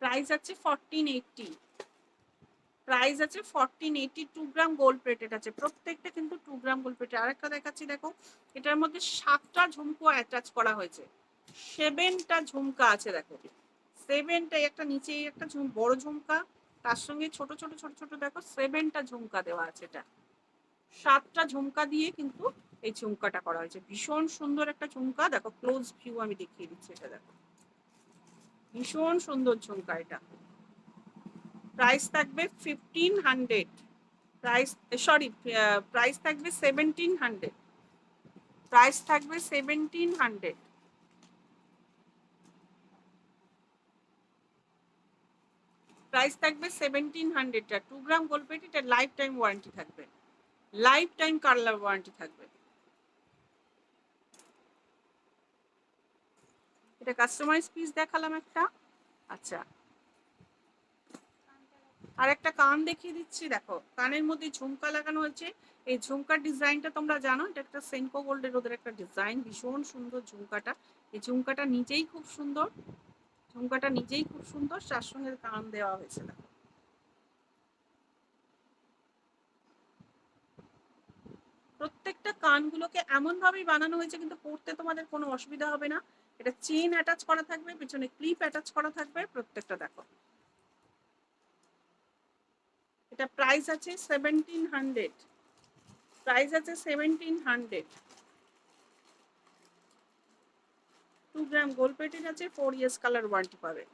প্রাইস আছে 1480, প্রাইস আছে 1480। 2 গ্রাম গোল্ড প্লেটেড আছে, প্রত্যেকটা কিন্তু 2 গ্রাম গোল্ড প্লেটেড। আরেকটা দেখাচ্ছি দেখো, এটার মধ্যে 7টা ঝুমকো অ্যাটাচ করা হয়েছে, 7টা ঝুমকা আছে দেখো, 7টা, একটা নিচে একটা বড় ঝুমকা, তার সঙ্গে ছোট ছোট ছোট ছোট দেখো 7টা ঝুমকা দেওয়া আছে। এটা 7টা ঝুমকা দিয়ে কিন্তু এই ঝুমকাটা করা হয়েছে। ভীষণ সুন্দর একটা ঝুমকা। দেখো ক্লোজ ভিউ আমি দেখিয়ে দিচ্ছি, এটা দেখো ভীষণ সুন্দর ঝুমকা। এটা প্রাইস থাকবে 1500, প্রাইস সরি প্রাইস থাকবে 1700, প্রাইস থাকবে 1700। প্রাইস থাকবে 1700। 2 গ্রাম গোল্ড প্লেট, এটা লাইফ টাইম ওয়ারেন্টি থাকবে, লাইফ টাইম কালার ওয়ারেন্টি থাকবে। এটা কাস্টমাইজ পিস দেখালাম একটা। আচ্ছা, আর একটা কান দেখিয়ে দিচ্ছি। দেখো কানের মধ্যে ঝুমকা লাগানো হয়েছে। এই ঝুমকার ডিজাইনটা তোমরা জানো, এটা একটা সেনকো গোল্ডের ওদের একটা ডিজাইন, ভীষণ সুন্দর ঝুমকাটা। এই ঝুমকাটা নিজেই খুব সুন্দর, ঝুমকাটা নিজেই খুব সুন্দর, তার সঙ্গে কান দেওয়া হয়েছে। দেখো প্রত্যেকটা কানগুলোকে এমন ভাবেই বানানো হয়েছে কিন্তু পরতে তোমাদের কোনো অসুবিধা হবে না। এটা চেন অ্যাটাচ করা থাকবে, পিছনে ক্লিপ অ্যাটাচ করা থাকবে প্রত্যেকটা। দেখো এটা প্রাইস আছে 1700, প্রাইস আছে 1700। 2 গ্রাম গোল্ড প্লেটেড আছে, 4 years কালার ওয়ারেন্টি পাবে।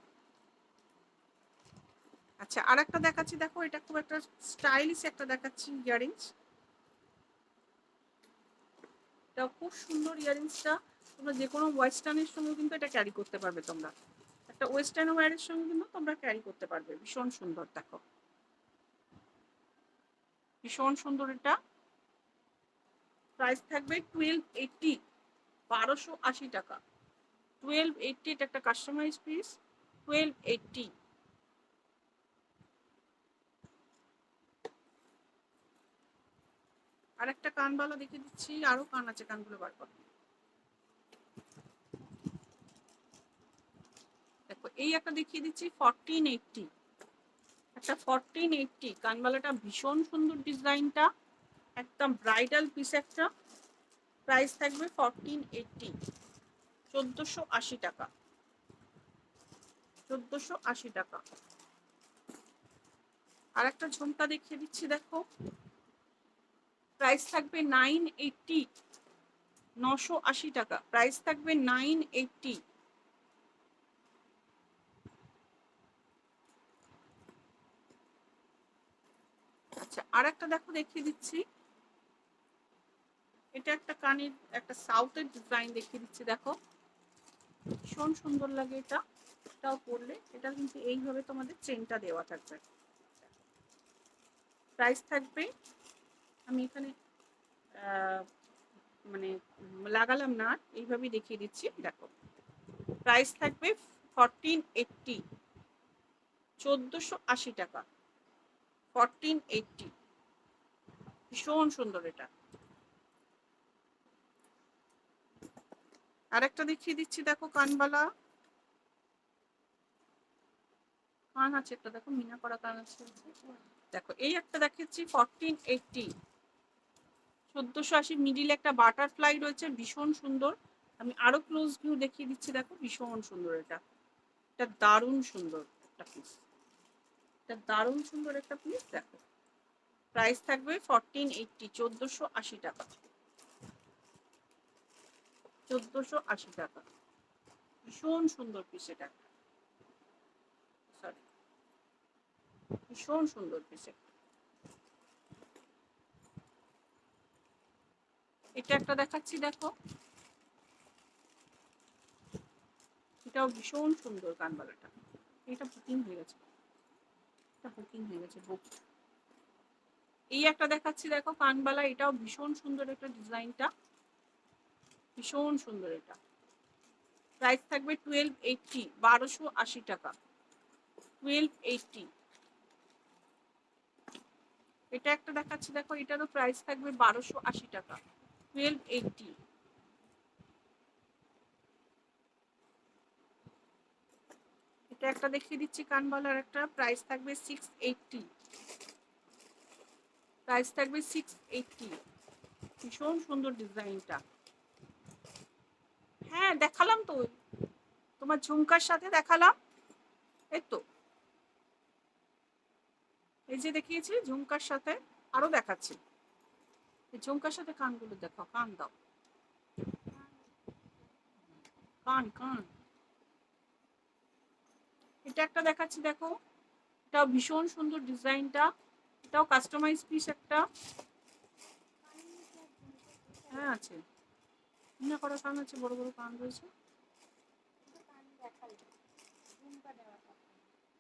আচ্ছা, আর একটা দেখাচ্ছি। দেখো এটা খুব একটা স্টাইলিশ একটা দেখাচ্ছি ইয়ারিংস। এটা খুব সুন্দর ইয়ারিংসটা। তোমরা যে কোনো ওয়েস্টার্নের সঙ্গে কিন্তু এটা ক্যারি করতে পারবে। তোমরা একটা ওয়েস্টার্ন ওয়্যারের সঙ্গে কিন্তু তোমরা ক্যারি করতে পারবে। ভীষণ সুন্দর। দেখো ভীষণ সুন্দর এটা। প্রাইস থাকবে 1280, 1280 টাকা। 1280, এটা একটা কাস্টমাইজ পিস, 1280। আর একটা কানবালা দেখে দিচ্ছি, আরো কান আছে, কানগুলো বার করো। দেখো এই একটা দেখিয়ে দিচ্ছি 1480, একটা 1480 কানবালাটা ভীষণ সুন্দর ডিজাইনটা, একদম ব্রাইডাল পিস একটা। প্রাইস থাকবে 1480, 1480 টাকা, 1480 টাকা। আর একটা ঝুমকা দেখিয়ে দিচ্ছি। দেখো প্রাইস থাকবে 980, 980 টাকা। প্রাইস থাকবে 980। আচ্ছা, আর একটা দেখো দেখিয়ে দিচ্ছি। এটা একটা কানের একটা সাউথের ডিজাইন দেখিয়ে দিচ্ছি। দেখো ভীষণ সুন্দর লাগে এটা। এটাও পরলে এটা কিন্তু এইভাবে তোমাদের চেনটা দেওয়া থাকবে। প্রাইস থাকবে, আমি এখানে মানে লাগালাম না, এইভাবেই দেখিয়ে দিচ্ছি। দেখো প্রাইস থাকবে 1480, 1480 টাকা, 1480। ভীষণ সুন্দর এটা। আর একটা দেখিয়ে দিচ্ছি। দেখো কানবালা, কান আছে একটা, দেখো মিনা করা কান আছে। দেখো এই একটা দেখাচ্ছি 1480, 1480। মিডিলে একটা বাটারফ্লাই রয়েছে, ভীষণ সুন্দর। আমি আরো ক্লোজ ভিউ দেখিয়ে দিচ্ছি। দেখো ভীষণ সুন্দর এটা, এটা দারুণ সুন্দর একটা পিস, এটা দারুণ সুন্দর একটা পিস। দেখো প্রাইস থাকবে 1480, 1480 টাকা, 1480 টাকা। ভীষণ সুন্দর পিস এটা, সরি ভীষণ সুন্দর পিস। এটা একটা দেখাচ্ছি। দেখো এটাও ভীষণ সুন্দর কানবালাটা। এটা বুকিং হয়ে গেছে, এটা বুকিং হয়ে গেছে, বুক। এই একটা দেখাচ্ছি। দেখো কানবালা, এটাও ভীষণ সুন্দর একটা ডিজাইনটা, ভীষণ সুন্দর এটা। প্রাইস থাকবে 1280, 1280 টাকা, 1280। এটা একটা দেখাচ্ছি। দেখো এটারও প্রাইস থাকবে 1280 টাকা, 1280। এটা একটা দেখিয়ে দিচ্ছি কানবালার একটা, প্রাইস থাকবে 680, প্রাইস থাকবে 680। ভীষণ সুন্দর ডিজাইনটা। হ্যাঁ দেখালাম তো, তোমার ঝুমকার সাথে দেখালাম, এই তো এই যে দেখিয়েছি ঝুমকার সাথে, আরো দেখাচ্ছি। এই ঝুমকার সাথে কানগুলো দেখো, কান দাও, কান কান। এটা একটা দেখাচ্ছি দেখো, এটাও ভীষণ সুন্দর ডিজাইনটা, এটাও কাস্টমাইজ পিস একটা। হ্যাঁ আছে, মিনা করা কান আছে, বড় বড় কান রয়েছে।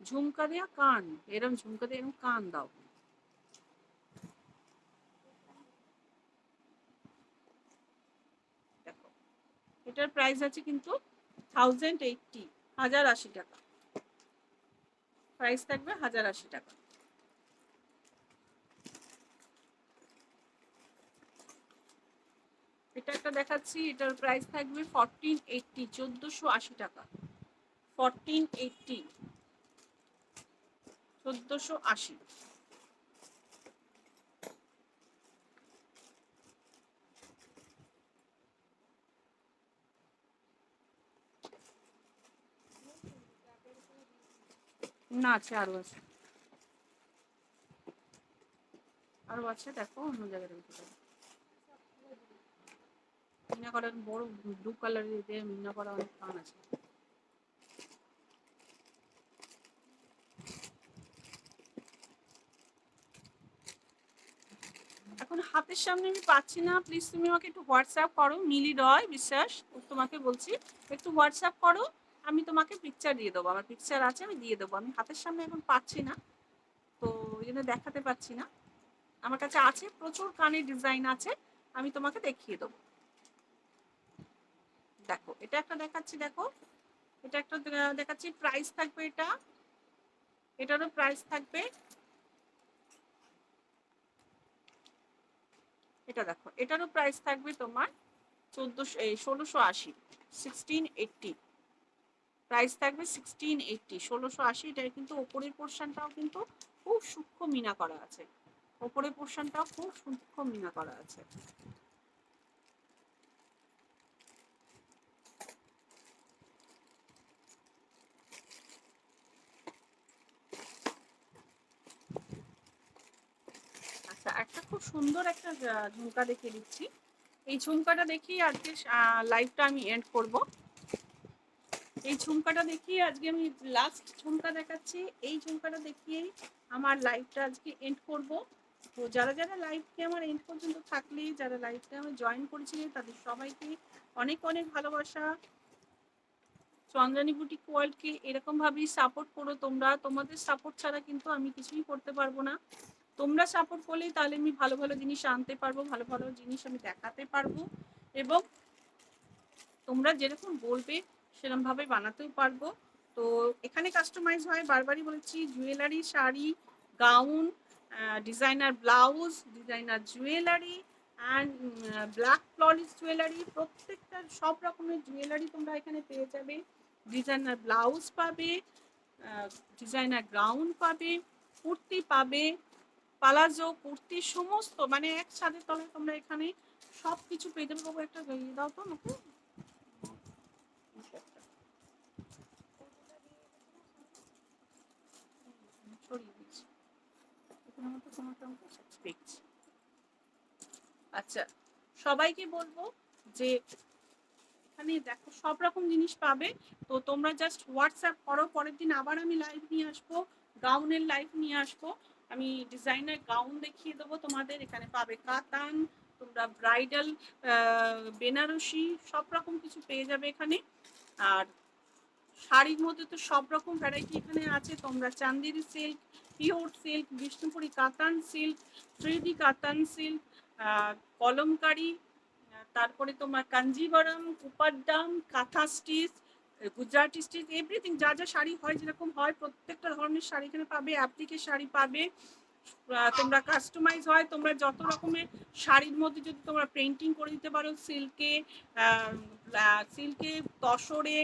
ঝুমকা দেয়া কান, এরম ঝুমকা দিয়ে এরম কান দাও। দেখো এটার প্রাইস আছে কিন্তু 1080, 1080 টাকা প্রাইস থাকবে, 1080 টাকা। এটা একটা দেখাচ্ছি, এটার প্রাইস থাকবে 1480, 1480 টাকা। 1480, 1480। না আছে, আরো আছে, আরো আছে, দেখো অন্য জায়গায় রেখে দেবো। মিনা করার বড় ব্লু কালারের দিয়ে মিনা করা অনেক কান আছে। এখন হাতের সামনে আমি পাচ্ছি না, প্লিজ তুমি আমাকে একটু হোয়াটসঅ্যাপ করো, মিলি রয় বিশ্বাস তোমাকে বলছি, একটু হোয়াটসঅ্যাপ করো, আমি তোমাকে পিকচার দিয়ে দেবো, আমার পিকচার আছে আমি দিয়ে দেবো। আমি হাতের সামনে এখন পাচ্ছি না, তো ওই জন্য দেখাতে পাচ্ছি না। আমার কাছে আছে, প্রচুর কানের ডিজাইন আছে, আমি তোমাকে দেখিয়ে দেবো। দেখো এটা একটা দেখাচ্ছি, দেখো এটা একটা দেখাচ্ছি, প্রাইস থাকবে এটা, এটারও প্রাইস থাকবে, এটা দেখো এটারও প্রাইস থাকবে তোমার 1680, 1680 প্রাইস থাকবে, 1680, 1680। এটার কিন্তু ওপরের পোর্শনটাও কিন্তু খুব সূক্ষ্ম মিনা করা আছে, ওপরের পোর্শনটাও খুব সূক্ষ্ম মিনা করা আছে। আচ্ছা একটা খুব সুন্দর একটা ঝুমকা দেখিয়ে দিচ্ছি, এই ঝুমকাটা দেখিয়ে আজকে লাইভটা আমি এন্ড করব। এই ঝুমকাটা দেখিয়ে আজকে আমি লাস্ট ঝুমকা দেখাচ্ছি, এই ঝুমকাটা দেখিয়েই আমার লাইভটা আজকে এন্ড করব। তো যারা যারা লাইভকে আমার এন্ড পর্যন্ত থাকলে, যারা লাইভকে আমার জয়েন করেছিলেন, তাদের সবাইকে অনেক অনেক ভালোবাসা। চন্দ্রানী বুটিক ওয়ার্ল্ডকে এরকমভাবেই সাপোর্ট করো তোমরা, তোমাদের সাপোর্ট ছাড়া কিন্তু আমি কিছুই করতে পারবো না। তোমরা সাপোর্ট করলেই তাহলে আমি ভালো ভালো জিনিস আনতে পারবো, ভালো ভালো জিনিস আমি দেখাতে পারবো, এবং তোমরা যেরকম বলবে সেরকমভাবে বানাতেও পারবো। তো এখানে কাস্টমাইজ হয়, বারবারই বলেছি, jewellery, sari, gown, designer blouse, designer jewellery and black ফ্লরিস জুয়েলারি, প্রত্যেকটা সব রকমের জুয়েলারি তোমরা এখানে পেয়ে যাবে। ডিজাইনার ব্লাউজ পাবে, ডিজাইনার গাউন পাবে, কুর্তি পাবে, পালাজো কুর্তি, সমস্ত মানে এক ছাদের তলায় তোমরা এখানে সব কিছু পেয়ে যাবে। বাবু একটা ইয়ে দাও তো আমাকে, ছড়িয়ে দিচ্ছি এখানে মতো তোমাকে দেখছি। আচ্ছা সবাইকে বলবো যে এখানে দেখো সব রকম জিনিস পাবে, তো তোমরা জাস্ট হোয়াটসঅ্যাপ করো, পরের দিন আবার আমি লাইভ নিয়ে আসবো, গাউনের লাইভ নিয়ে আসবো, আমি ডিজাইনার গাউন দেখিয়ে দেবো তোমাদের। এখানে পাবে কাতান, তোমরা ব্রাইডাল, বেনারসি, সব রকম কিছু পেয়ে যাবে এখানে। আর শাড়ির মধ্যে তো সব রকম ভ্যারাইটি এখানে আছে, তোমরা Chanderi silk, pure silk, Bishnupuri কাতান সিল্ক, 3D কাতান সিল্ক, কলমকারি, তারপরে তোমার কাঞ্জিবরম, কুপারডাম, কাঁথা স্টিচ, গুজরাটি স্টিচ, এভরিথিং যা যা শাড়ি হয় যেরকম হয় প্রত্যেকটা ধরনের শাড়ি এখানে পাবে, অ্যাপ্লিকের শাড়ি পাবে, তোমরা কাস্টমাইজ হয়, তোমরা যত রকমের শাড়ির মধ্যে যদি তোমরা পেন্টিং করে দিতে পারো, সিল্কে, সিল্কে, তসরে,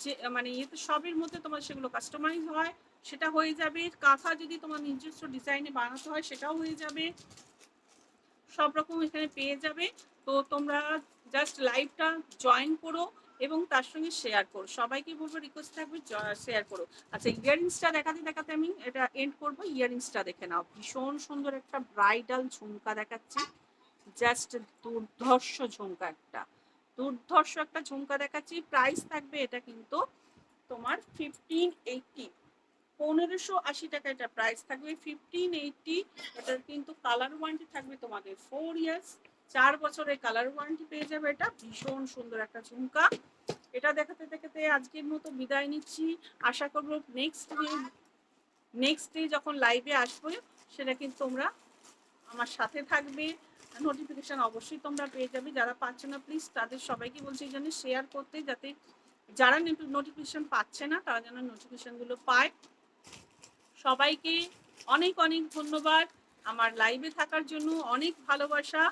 যে মানে ইয়েতে সবের মধ্যে তোমার সেগুলো কাস্টমাইজ হয়, সেটা হয়ে যাবে। কাঁথা যদি তোমার নিজস্ব ডিজাইনে বানাতে হয় সেটাও হয়ে যাবে, সব রকম এখানে পেয়ে যাবে। তো তোমরা জাস্ট লাইভটা জয়েন করো এবং তার সঙ্গে শেয়ার করো, সবাইকে বলবো, রিকোয়েস্ট থাকবে শেয়ার করো। আচ্ছা ইয়াররিংসটা দেখাতে দেখাতে আমি এটা এন্ড করবো, ইয়াররিংসটা দেখে নাও, ভীষণ সুন্দর একটা ব্রাইডাল ঝুমকা দেখাচ্ছি, জাস্ট দুর্ধর্ষ ঝুমকা একটা, দুর্ধর্ষ একটা ঝুমকা দেখাচ্ছি। প্রাইস থাকবে এটা কিন্তু তোমার 1580, 1580 টাকা এটা প্রাইস থাকবে, 1580। এটার কিন্তু কালার ওয়ারেন্টি থাকবে তোমাদের 4 ইয়ার্স, 4 বছরের কালার ওয়ারেন্টি পেয়ে যাবে। এটা ভীষণ সুন্দর একটা ঝুমকা। এটা দেখাতে দেখাতে আজকের মতো বিদায় নিচ্ছি। আশা করবো নেক্সট ডে যখন লাইভে আসবো সেটা কিন্তু তোমরা আমার সাথে থাকবে, নোটিফিকেশন অবশ্যই তোমরা পেয়ে যাবে। যারা পাচ্ছে না প্লিজ তাদের সবাইকে বলছি এই জন্য শেয়ার করতে, যাতে যারা নোটিফিকেশন পাচ্ছে না তারা যেন নোটিফিকেশনগুলো পায়। সবাইকে অনেক অনেক ধন্যবাদ আমার লাইভে থাকার জন্য, অনেক ভালোবাসা।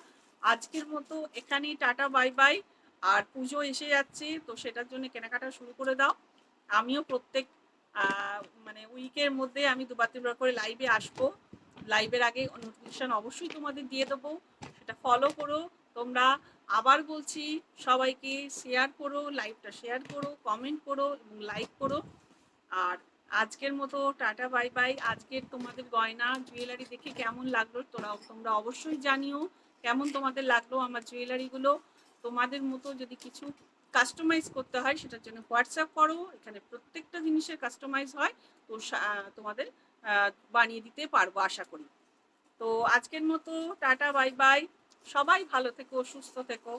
আজকের মতো এখানেই টাটা বাই বাই। আর পুজো এসে যাচ্ছে, তো সেটার জন্য কেনাকাটা শুরু করে দাও। আমিও প্রত্যেক মানে উইকের মধ্যে আমি দুবার তিনবার করে লাইভে আসবো। লাইভের আগে নোটিফিকেশন অবশ্যই তোমাদের দিয়ে দেবো, সেটা ফলো করো তোমরা। আবার বলছি সবাইকে শেয়ার করো, লাইভটা শেয়ার করো, কমেন্ট করো এবং লাইক করো। আর আজকের মতো টাটা বাই বাই। আজকের তোমাদের গয়না জুয়েলারি দেখে কেমন লাগলো তোমরা অবশ্যই জানিও কেমন তোমাদের লাগলো আমার জুয়েলারিগুলো। তোমাদের মতো যদি কিছু কাস্টমাইজ করতে হয় সেটার জন্য হোয়াটসঅ্যাপ করো, এখানে প্রত্যেকটা জিনিসের কাস্টমাইজ হয়, তো তোমাদের বানিয়ে দিতে পারবো আশা করি। তো আজকের মতো টাটা বাই বাই। সবাই ভালো থেকো, সুস্থ থেকো।